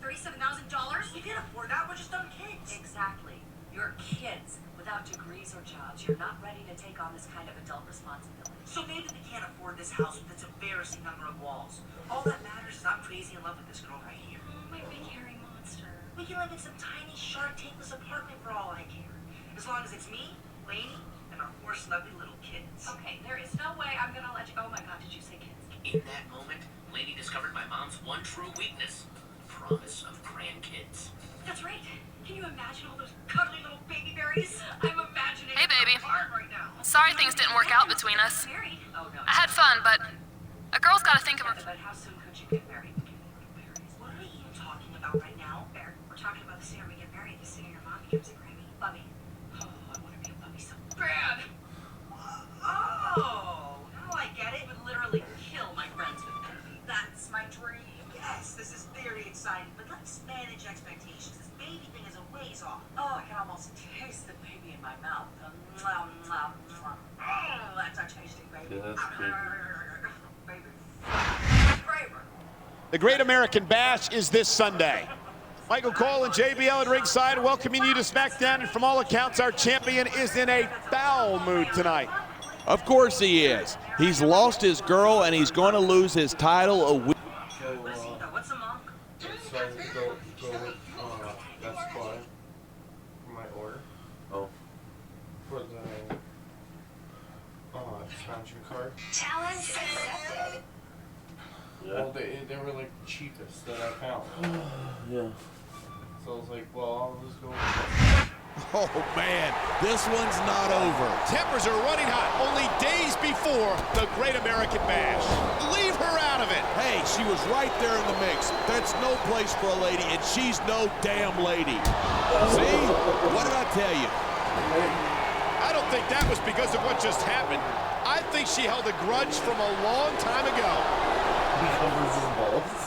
$37,000? You can't afford that. We're just dumb kids. Exactly. You're kids without degrees or jobs. You're not ready to take on this kind of adult responsibility. So maybe we can't afford this house with its embarrassing number of walls. All that matters is I'm crazy in love with this girl right here. My big hairy monster. We can live in some tiny Shark Tankless apartment for all I care. As long as it's me, Lainey, and our 4 snuggly little kids. Okay, there is no way I'm gonna let you. Oh my God, did you say kids? In that moment, Lainey discovered my mom's one true weakness: promise of grandkids. That's right. Can you imagine all those cuddly little baby berries? I'm imagining. Hey, baby. Right now. Sorry things didn't work out between us. Married? Oh no. I had fun, but a girl's got to think of her. But how soon could you get married? What are we even talking about right now? Bear, we're talking about the sooner we get married, the sooner your mom becomes a Grammy. Bubby. Oh, I want to be a Bubby so bad. Oh, now I get it. It would literally kill my friends with Bubby. That's my dream. Yes, this is very exciting, but let's manage expectations. This baby thing is a ways off. Oh, I can almost taste the baby in my mouth. Mwah, mwah, mwah. Oh, that's a tasty baby. Yeah, that's good. Baby. Favorite. The Great American Bash is this Sunday. Michael Cole and JBL at ringside welcoming you to SmackDown, and from all accounts, our champion is in a foul mood tonight. Of course he is. He's lost his girl, and he's going to lose his title a week. What's the monk? So go with that's fine. For my order. Oh. For the expansion card. Challenge accepted. Yeah. Well, they were like the cheapest that I found. Yeah. So I was like, well, I'll just go with that. Oh, man, this one's not over. Tempers are running hot only days before the Great American Bash. Leave her out of it. Hey, she was right there in the mix. That's no place for a lady, and she's no damn lady. See? What did I tell you? I don't think that was because of what just happened. I think she held a grudge from a long time ago. He covers his balls.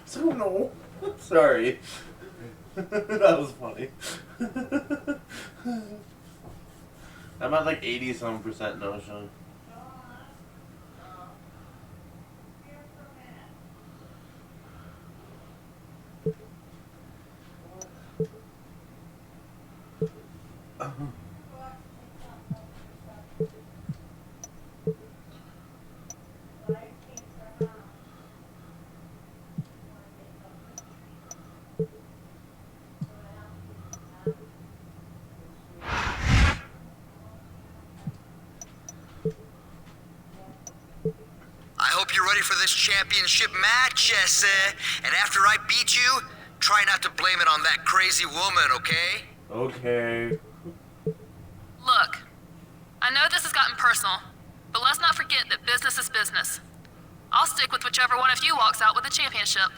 So no. Sorry. That was funny. I'm at like 80-some% no, Sean. For this championship match, yes, and after I beat you, try not to blame it on that crazy woman, okay? Okay. Look, I know this has gotten personal, but let's not forget that business is business. I'll stick with whichever one of you walks out with the championship.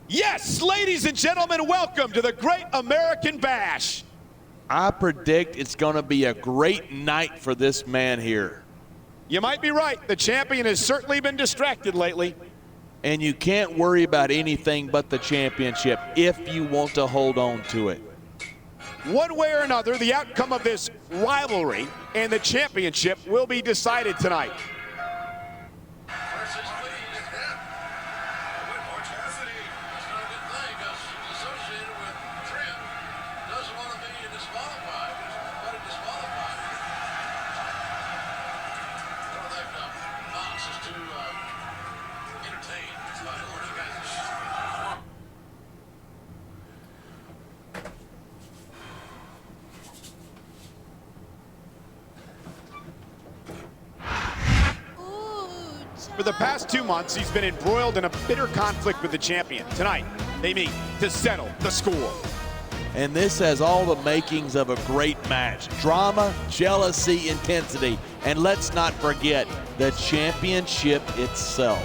Yes, ladies and gentlemen, welcome to the Great American Bash. I predict it's going to be a great night for this man here. You might be right. The champion has certainly been distracted lately. And you can't worry about anything but the championship if you want to hold on to it. One way or another, the outcome of this rivalry and the championship will be decided tonight. For the past 2 months, he's been embroiled in a bitter conflict with the champion. Tonight, they meet to settle the score. And this has all the makings of a great match. Drama, jealousy, intensity. And let's not forget the championship itself.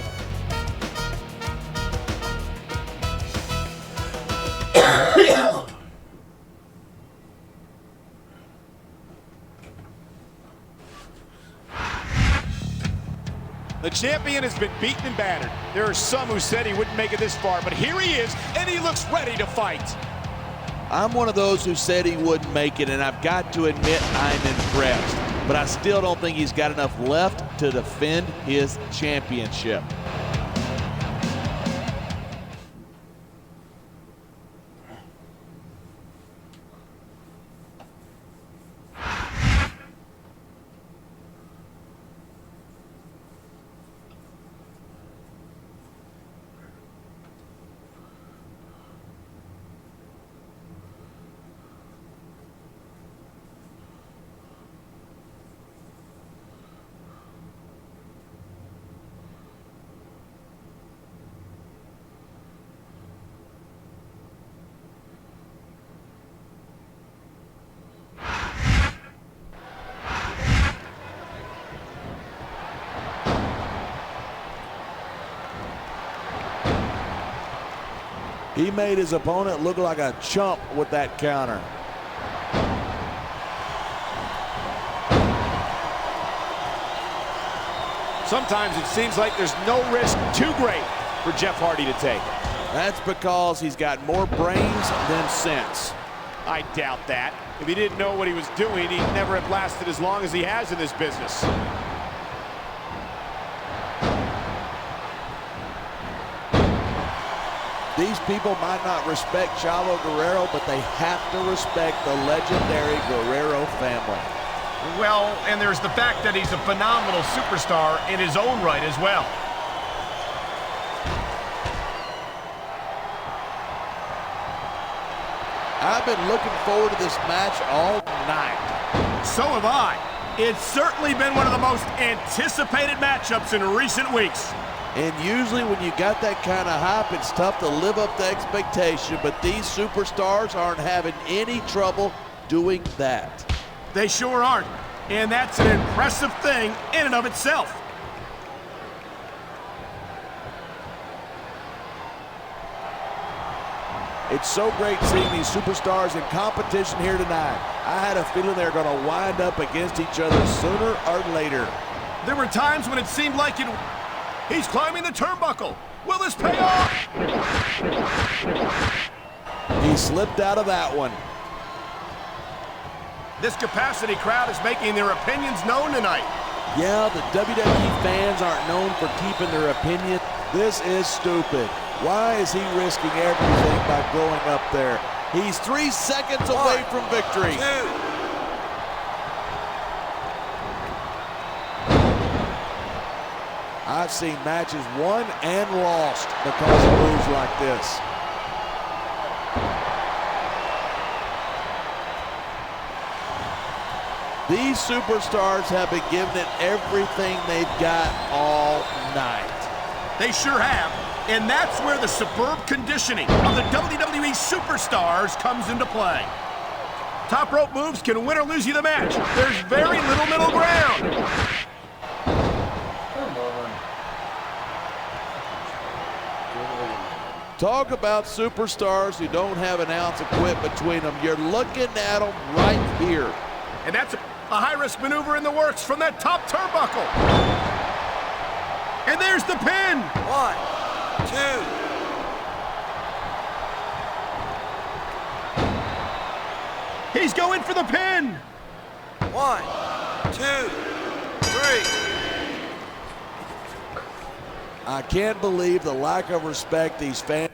The champion has been beaten and battered. There are some who said he wouldn't make it this far, but here he is, and he looks ready to fight. I'm one of those who said he wouldn't make it, and I've got to admit I'm impressed. But I still don't think he's got enough left to defend his championship. He made his opponent look like a chump with that counter. Sometimes it seems like there's no risk too great for Jeff Hardy to take. That's because he's got more brains than sense. I doubt that. If he didn't know what he was doing, he'd never have lasted as long as he has in this business. These people might not respect Chavo Guerrero, but they have to respect the legendary Guerrero family. Well, and there's the fact that he's a phenomenal superstar in his own right as well. I've been looking forward to this match all night. So have I. It's certainly been one of the most anticipated matchups in recent weeks. And usually when you got that kind of hype, it's tough to live up to expectation, but these superstars aren't having any trouble doing that. They sure aren't, and that's an impressive thing in and of itself. It's so great seeing these superstars in competition here tonight. I had a feeling they're going to wind up against each other sooner or later. There were times when it seemed like he's climbing the turnbuckle. Will this pay off? He slipped out of that one. This capacity crowd is making their opinions known tonight. Yeah, the WWE fans aren't known for keeping their opinion. This is stupid. Why is he risking everything by going up there? He's 3 seconds away from victory. I've seen matches won and lost because of moves like this. These superstars have been giving it everything they've got all night. They sure have. And that's where the superb conditioning of the WWE superstars comes into play. Top rope moves can win or lose you the match. There's very little middle ground. Talk about superstars who don't have an ounce of quit between them. You're looking at them right here. And that's a high-risk maneuver in the works from that top turnbuckle. And there's the pin. 1, 2. He's going for the pin. 1, 2, 3. I can't believe the lack of respect these fans.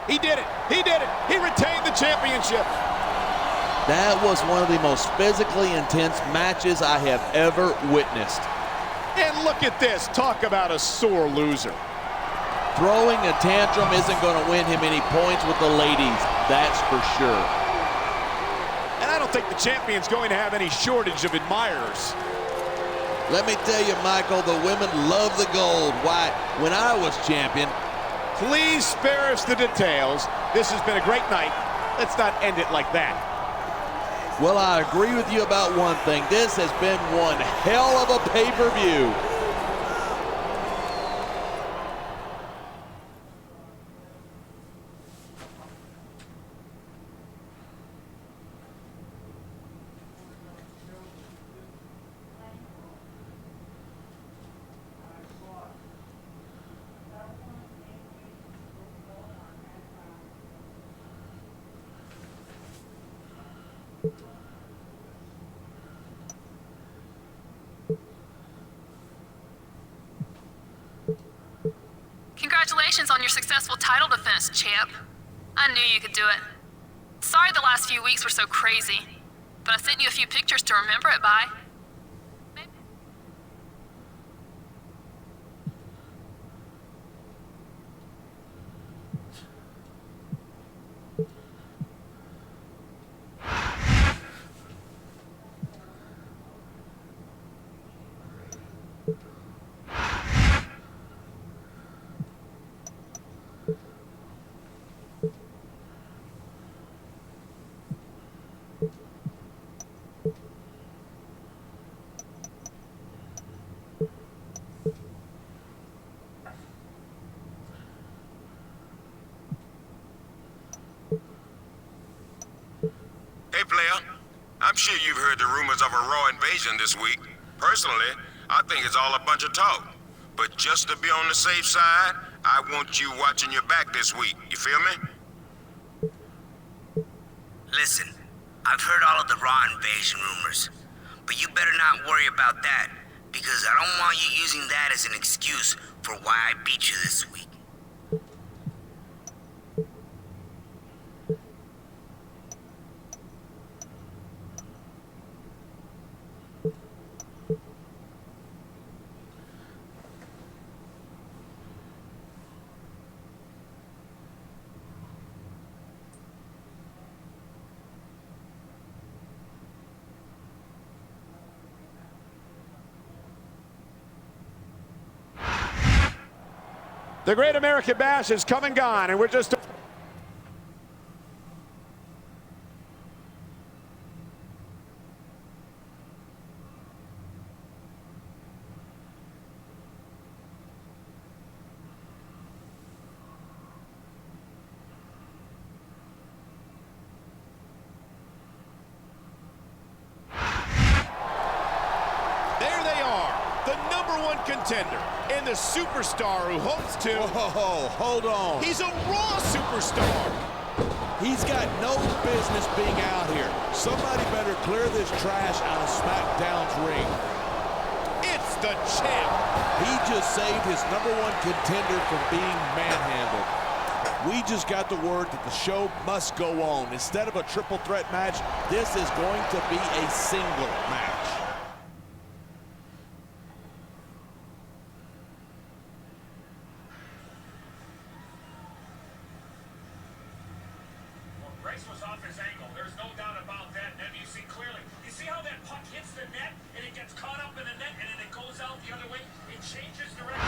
He did it. He did it. He retained the championship. That was one of the most physically intense matches I have ever witnessed. And look at this. Talk about a sore loser. Throwing a tantrum isn't going to win him any points with the ladies, that's for sure. And I don't think the champion's going to have any shortage of admirers. Let me tell you, Michael, the women love the gold. Why, when I was champion... Please spare us the details. This has been a great night. Let's not end it like that. Well, I agree with you about one thing. This has been one hell of a pay-per-view. Congratulations on your successful title defense, champ. I knew you could do it. Sorry the last few weeks were so crazy, but I sent you a few pictures to remember it by. Hey, player. I'm sure you've heard the rumors of a Raw invasion this week. Personally, I think it's all a bunch of talk. But just to be on the safe side, I want you watching your back this week. You feel me? Listen, I've heard all of the Raw invasion rumors. But you better not worry about that, because I don't want you using that as an excuse for why I beat you this week. The Great American Bash is come and gone, and we're just... There they are, the #1 contender. And the superstar who hopes to... Whoa, hold on. He's a Raw superstar. He's got no business being out here. Somebody better clear this trash out of SmackDown's ring. It's the champ. He just saved his #1 contender from being manhandled. We just got the word that the show must go on. Instead of a triple threat match, this is going to be a single match. Grace was off his angle. There's no doubt about that. And you see clearly. You see how that puck hits the net and it gets caught up in the net and then it goes out the other way? It changes direction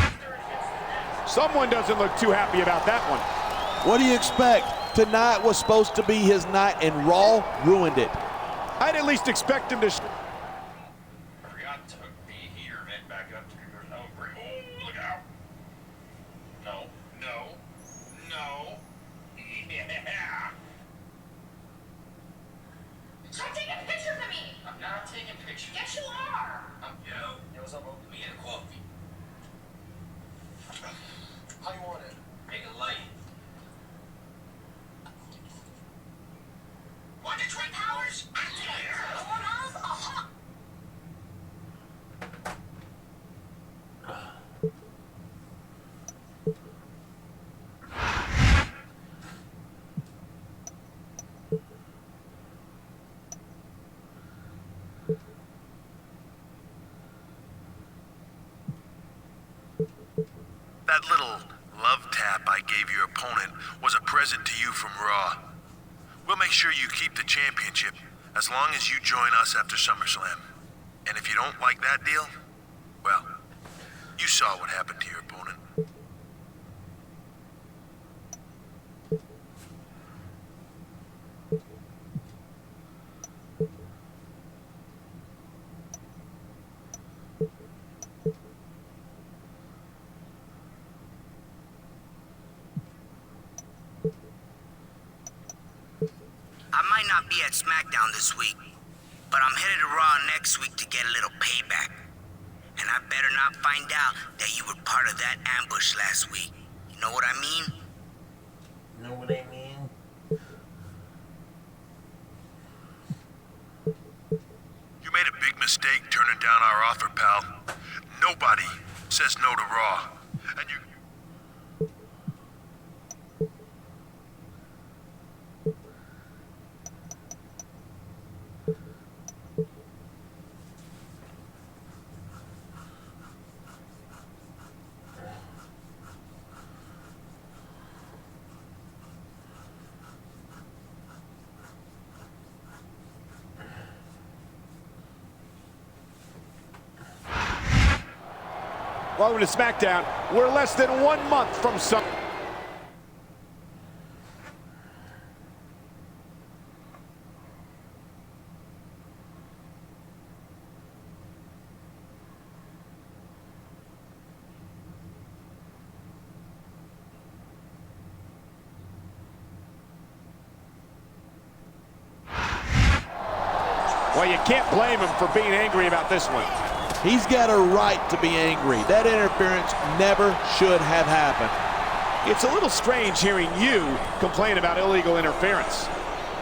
after it hits the net. Someone doesn't look too happy about that one. What do you expect? Tonight was supposed to be his night, and Raw ruined it. I'd at least expect him to... got to figure it out. Oh, look out! No, no, no. Yeah. Stop taking pictures of me! I'm not taking pictures. Yes, you are! Yo, what's up, bro? Let me get a coffee. How you want it? Make it light. Want the Twin Powers? Yeah. Orange, aha! That little love tap I gave your opponent was a present to you from Raw. We'll make sure you keep the championship as long as you join us after SummerSlam. And if you don't like that deal, well, you saw what happened to your opponent. I might not be at SmackDown this week, but I'm headed to Raw next week to get a little payback. And I better not find out that you were part of that ambush last week. You know what I mean? Know what I mean? You made a big mistake turning down our offer, pal. Nobody says no to Raw. And you... Welcome to SmackDown. We're less than 1 month from some. Well, you can't blame him for being angry about this one. He's got a right to be angry. That interference never should have happened. It's a little strange hearing you complain about illegal interference.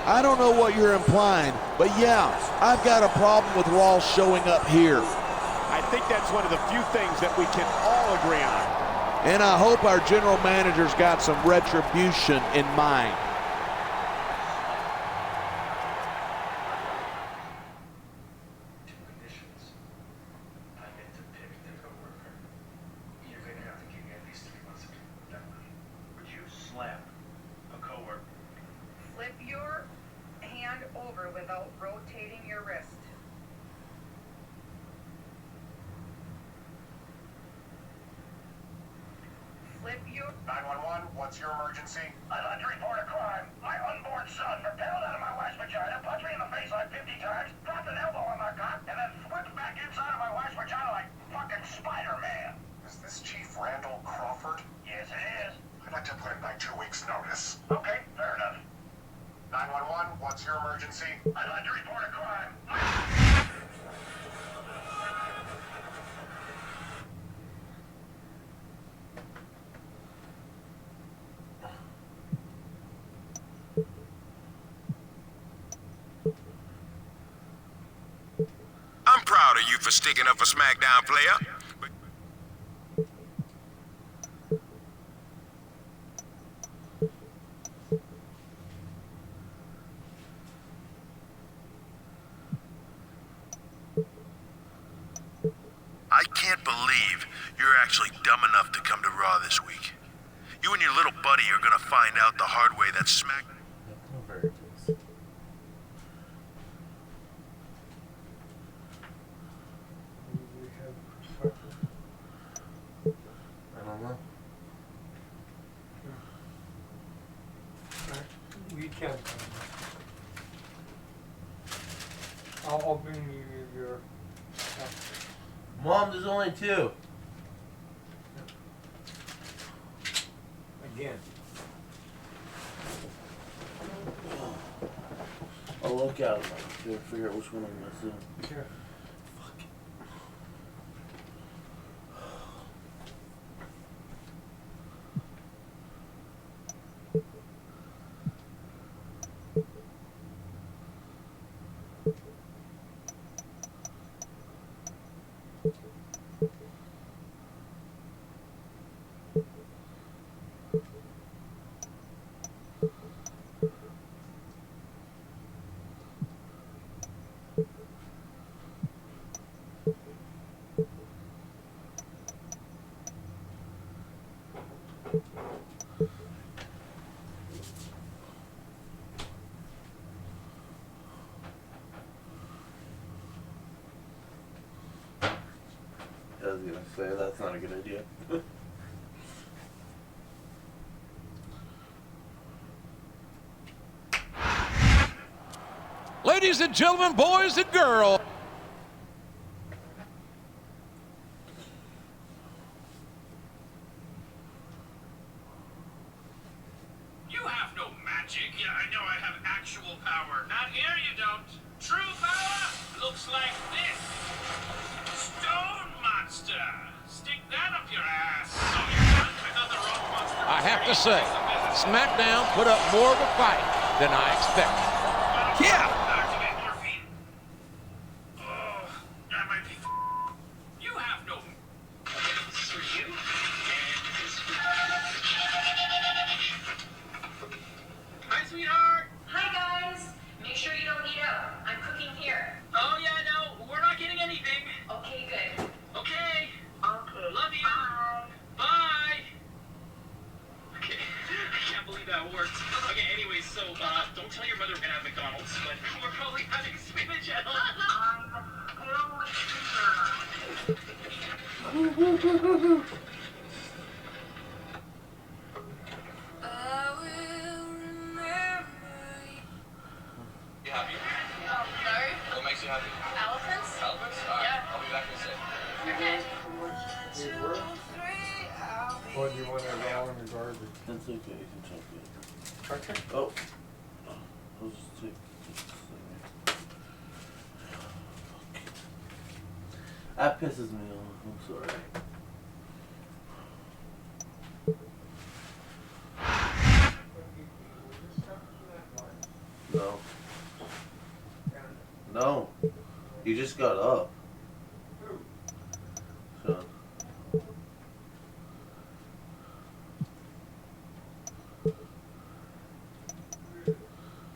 I don't know what you're implying, but yeah, I've got a problem with Raw showing up here. I think that's one of the few things that we can all agree on. And I hope our general manager's got some retribution in mind. Flip your hand over without rotating your wrist. Flip your... 911, what's your emergency? I'd like to report a crime. My unborn son propelled out of my wife's vagina, punched me in the face like 50 times, dropped an elbow on my cock, and then flipped back inside of my wife's vagina like fucking Spider-Man. Is this Chief Randall Crawford? Yes, it is. I'd like to put in my 2 weeks' notice. Okay, fair enough. 911, what's your emergency? I'd like to report a crime. I'm proud of you for sticking up for SmackDown, player. I can't believe you're actually dumb enough to come to Raw this week. You and your little buddy are gonna find out the hard way that Smack... I don't know. We can't. I'll bring you your... Mom, there's only 2. Again. I'll look at them. I'll figure out which one I'm missing. Sure. I was gonna say that's not a good idea. Ladies and gentlemen, boys and girls. You have no magic. Yeah, I know I have actual power. Not here, you don't. True power looks like this. Stone monster. Stick that up your ass. So you're done? I thought the rock monster was I have to great. say, SmackDown put up more of a fight than I expected. Yeah. Activate morphine. Oh, that might be. You have no. This is for you, and this is for Hi, sweetheart. Hi, guys. Make sure you don't eat out. I'm cooking here. Oh yeah, no, we're not getting anything. Okay, good. Okay. Okay. Love you. Bye. Okay. I can't believe that worked. Okay, anyways, so don't tell your mother we're gonna have McDonald's, but we're probably having spinach at home. You happy? No. What makes you happy? Elephants? Elephants? Alright, Yeah. I'll be back in a sec. Okay. What do you want to roll in your garbage? That's okay, you can check it. Okay. Oh. I'll just take this thing. That pisses me off. I'm sorry. No. No. You just got up. Sean.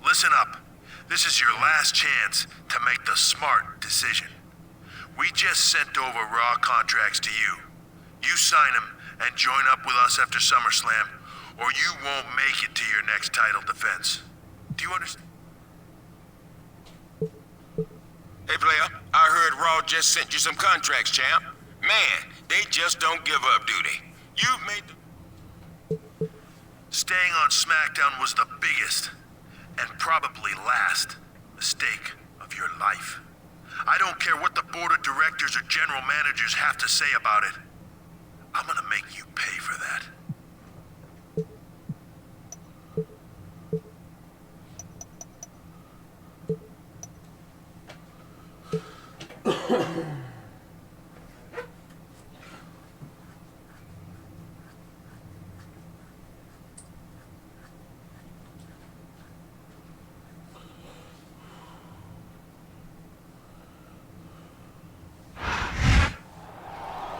Listen up. This is your last chance to make the smart decision. We just sent over Raw contracts to you. You sign them and join up with us after SummerSlam, or you won't make it to your next title defense. Do you understand? Hey, player, I heard Raw just sent you some contracts, champ. Man, they just don't give up, do they? You've made the... Staying on SmackDown was the biggest and probably last mistake of your life. I don't care what the board of directors or general managers have to say about it. I'm gonna make you pay for that.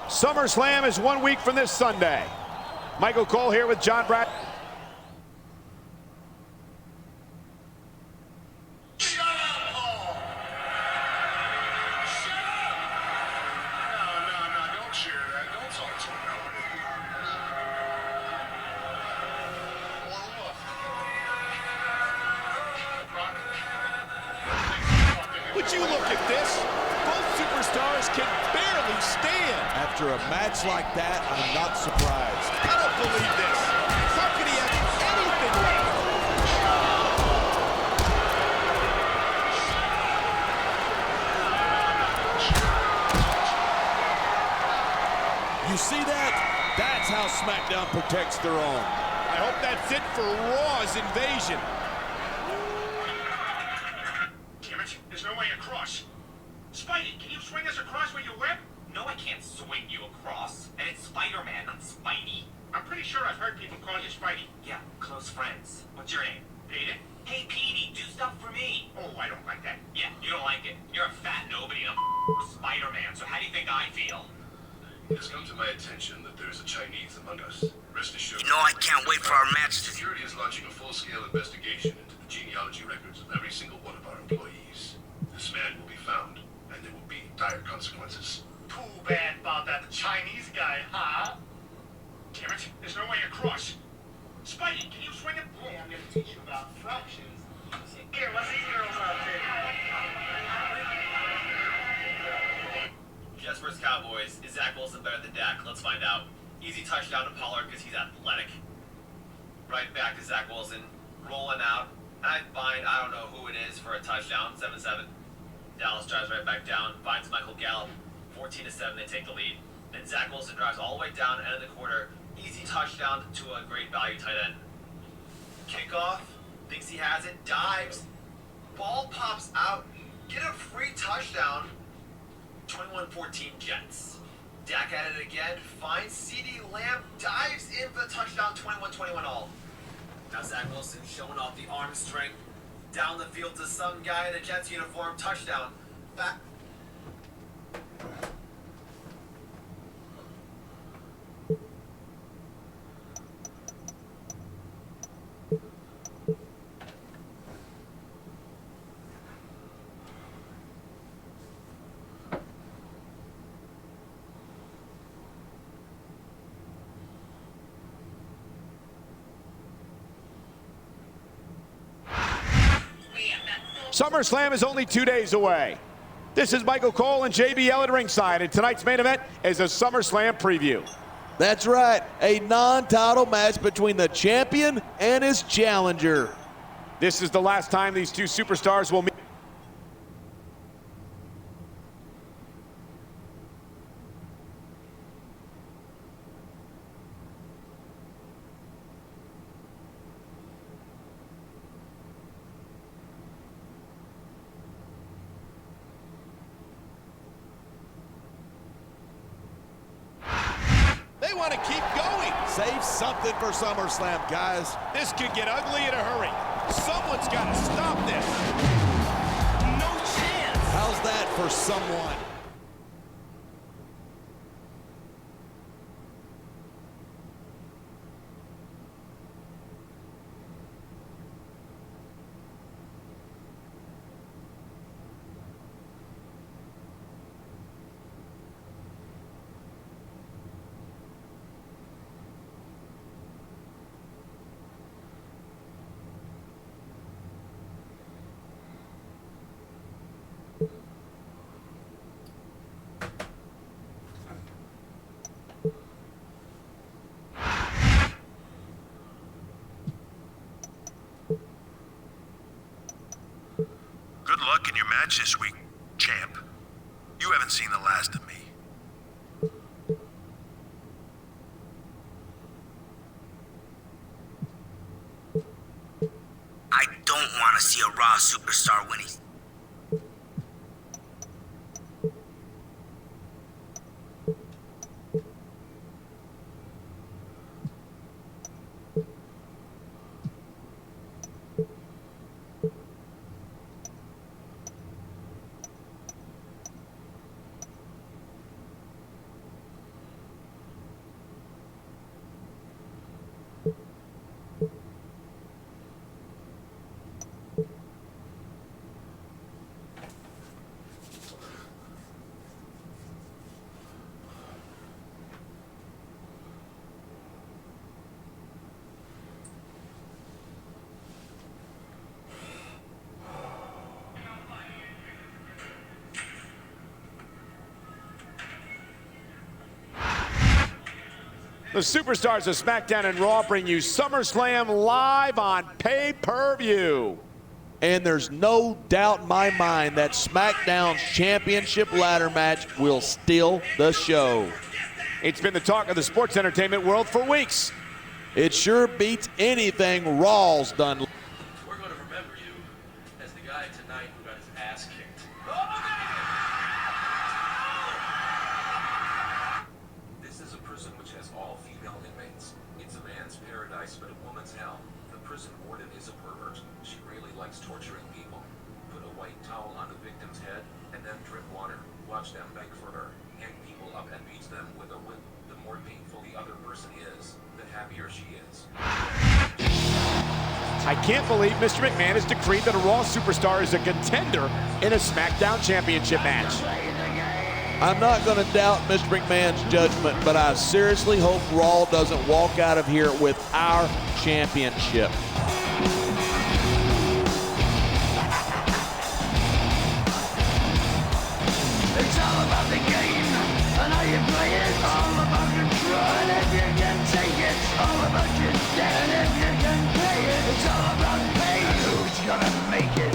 SummerSlam is 1 week from this Sunday. Michael Cole here with John Brad. Would you look at this? Both superstars can barely stand. After a match like that, I'm not surprised. I don't believe this. How could he have anything left? You see that? That's how SmackDown protects their own. I hope that's it for Raw's invasion. Damn it, there's no way across. Spidey, can you swing us across with your web? No, I can't swing you across. And it's Spider-Man, not Spidey. I'm pretty sure I've heard people call you Spidey. Yeah, close friends. What's your name? Pete? Hey, Petey, do stuff for me. Oh, I don't like that. Yeah, you don't like it. You're a fat nobody and I'm Spider-Man, so how do you think I feel? It has come to my attention that there is a Chinese among us. Rest assured. You know I can't wait for our match to... Security is launching a full-scale investigation into the genealogy records of every single one of our employees. This man will be found, and there will be dire consequences. Too bad about that Chinese guy, huh? Damn it, there's no way across. Spidey, can you swing it? Hey, I'm gonna teach you about fractions. Here, what's these girls up to? Jets vs. Cowboys. Is Zach Wilson better than Dak? Let's find out. Easy touchdown to Pollard because he's athletic. Right back to Zach Wilson. Rolling out. I don't know who it is for a touchdown. 7-7. Dallas drives right back down. Finds Michael Gallup. 14-7. They take the lead. Then Zach Wilson drives all the way down, end of the quarter. Easy touchdown to a great value tight end. Kickoff. Thinks he has it. Dives. Ball pops out. Get a free touchdown. 21-14 Jets. Dak at it again. Finds CeeDee Lamb. Dives in for the touchdown. 21-21 all. Now Zach Wilson showing off the arm strength. Down the field to some guy in a Jets uniform. Touchdown. Back. SummerSlam is only 2 days away. This is Michael Cole and JBL at ringside, and tonight's main event is a SummerSlam preview. That's right, a non-title match between the champion and his challenger. This is the last time these two superstars will meet. They want to keep going. Save something for SummerSlam, guys. This could get ugly in a hurry. Someone's got to stop this. No chance. How's that for someone? Good luck in your match this week, champ. You haven't seen the last of me. I don't want to see a Raw superstar winning. The superstars of SmackDown and Raw bring you SummerSlam live on pay-per-view. And there's no doubt in my mind that SmackDown's championship ladder match will steal the show. It's been the talk of the sports entertainment world for weeks. It sure beats anything Raw's done. We're going to remember you as the guy tonight who got his ass kicked. This is a prison which has all female inmates. It's a man's paradise, but a woman's hell. The prison warden is a pervert. She really likes torturing people. Put a white towel on the victim's head and then drip water. Watch them beg for her. Hang people up and beat them with a whip. The more painful the other person is, the happier she is. I can't believe Mr. McMahon has decreed that a Raw superstar is a contender in a SmackDown Championship match. I'm not going to doubt Mr. McMahon's judgment, but I seriously hope Raw doesn't walk out of here with our championship. It's all about the game, and how you play it. All about control, and if you can take it. All about your debt, and if you can pay it. It's all about pay. Who's gonna make it?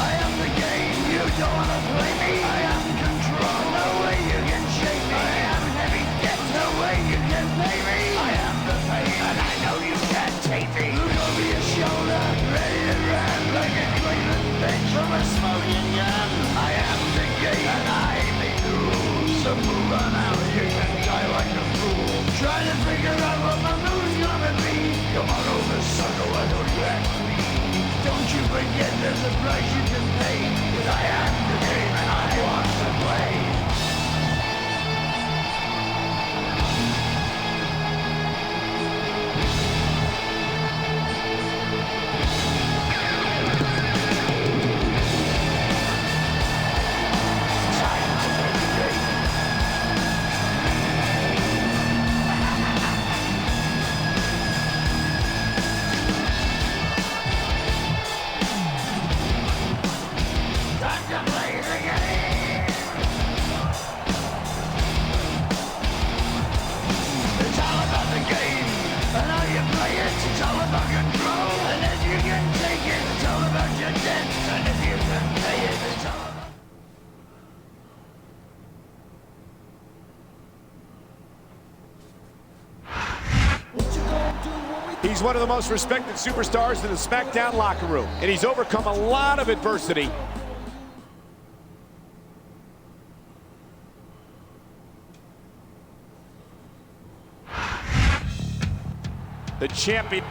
I am the game. You don't wanna play me. I am control. No way you can shake me. I am heavy debt. No way you can pay me. I am the pain, and I know you can't take me. Look over your shoulder, ready to run like a Cleveland bench from a smoking gun. I am the game, and I make the rules. So move on out, you can die like a fool. Trying to figure out what my move's gonna be. Come on over, sucker, why don't you act clean? Don't you forget there's a price you can pay. 'Cause I am the game and I want to play. He's one of the most respected superstars in the SmackDown locker room, and he's overcome a lot of adversity. The champion.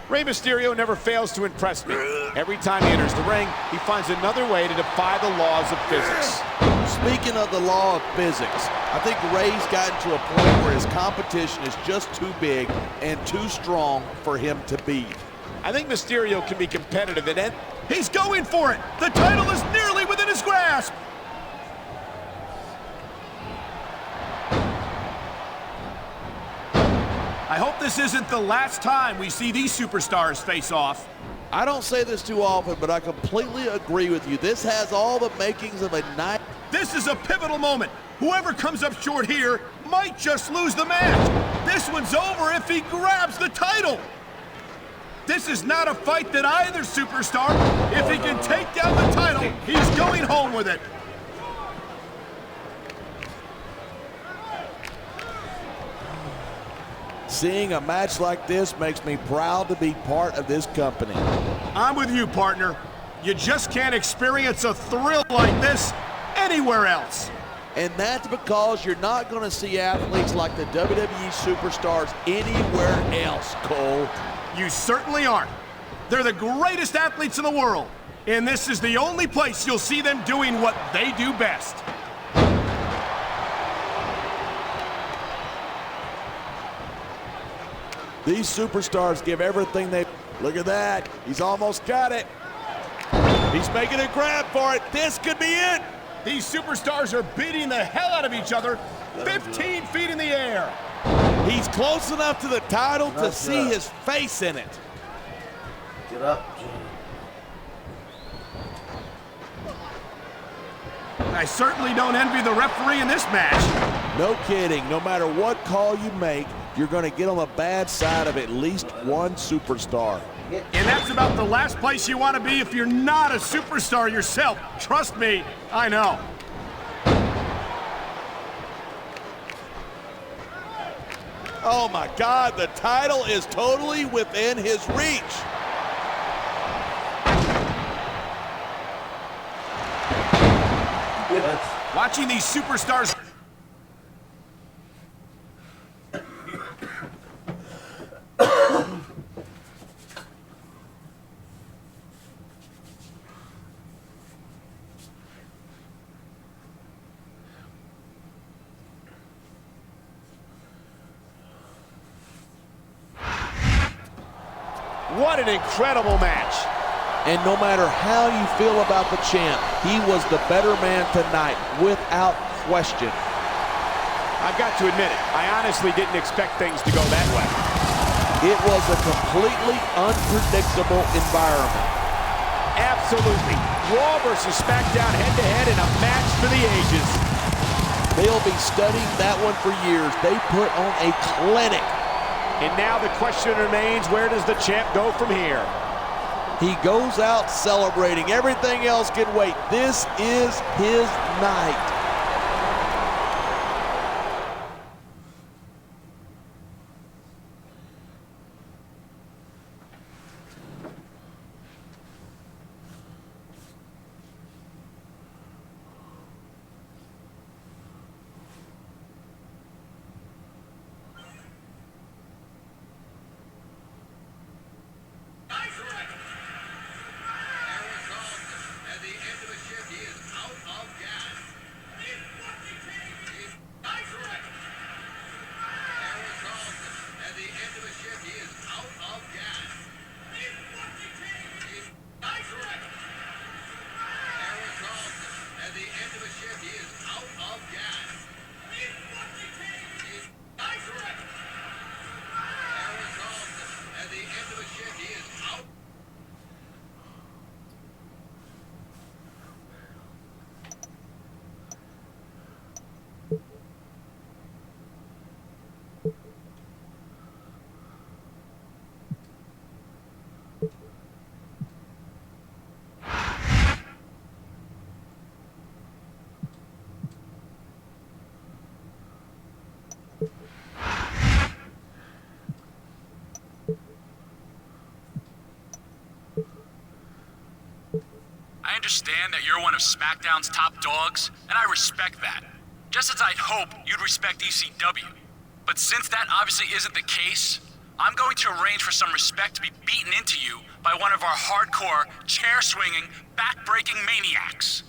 Rey Mysterio never fails to impress me. Every time he enters the ring, he finds another way to defy the laws of physics. Speaking of the law of physics, I think Rey's gotten to a point where his competition is just too big and too strong for him to beat. I think Mysterio can be competitive at any... He's going for it! The title is nearly within his grasp! I hope this isn't the last time we see these superstars face off. I don't say this too often, but I completely agree with you. This has all the makings of a night. This is a pivotal moment. Whoever comes up short here might just lose the match. This one's over if he grabs the title. This is not a fight that either superstar, if he can take down the title, he's going home with it. Seeing a match like this makes me proud to be part of this company. I'm with you, partner. You just can't experience a thrill like this anywhere else. And that's because you're not going to see athletes like the WWE superstars anywhere else, Cole. You certainly aren't. They're the greatest athletes in the world. And this is the only place you'll see them doing what they do best. These superstars give everything they... Look at that. He's almost got it. He's making a grab for it. This could be it. These superstars are beating the hell out of each other 15 feet in the air. He's close enough to the title to see his face in it. Get up, Jimmy. I certainly don't envy the referee in this match. No kidding. No matter what call you make, you're going to get on the bad side of at least one superstar. And that's about the last place you want to be if you're not a superstar yourself. Trust me, I know. Oh my God, the title is totally within his reach. Watching these superstars... What an incredible match. And no matter how you feel about the champ, he was the better man tonight, without question. I've got to admit it, I honestly didn't expect things to go that way. It was a completely unpredictable environment. Absolutely. Raw versus SmackDown head-to-head in a match for the ages. They'll be studying that one for years. They put on a clinic. And now the question remains, where does the champ go from here? He goes out celebrating. Everything else can wait. This is his night. I understand that you're one of SmackDown's top dogs, and I respect that. Just as I'd hope you'd respect ECW. But since that obviously isn't the case, I'm going to arrange for some respect to be beaten into you by one of our hardcore, chair-swinging, back-breaking maniacs.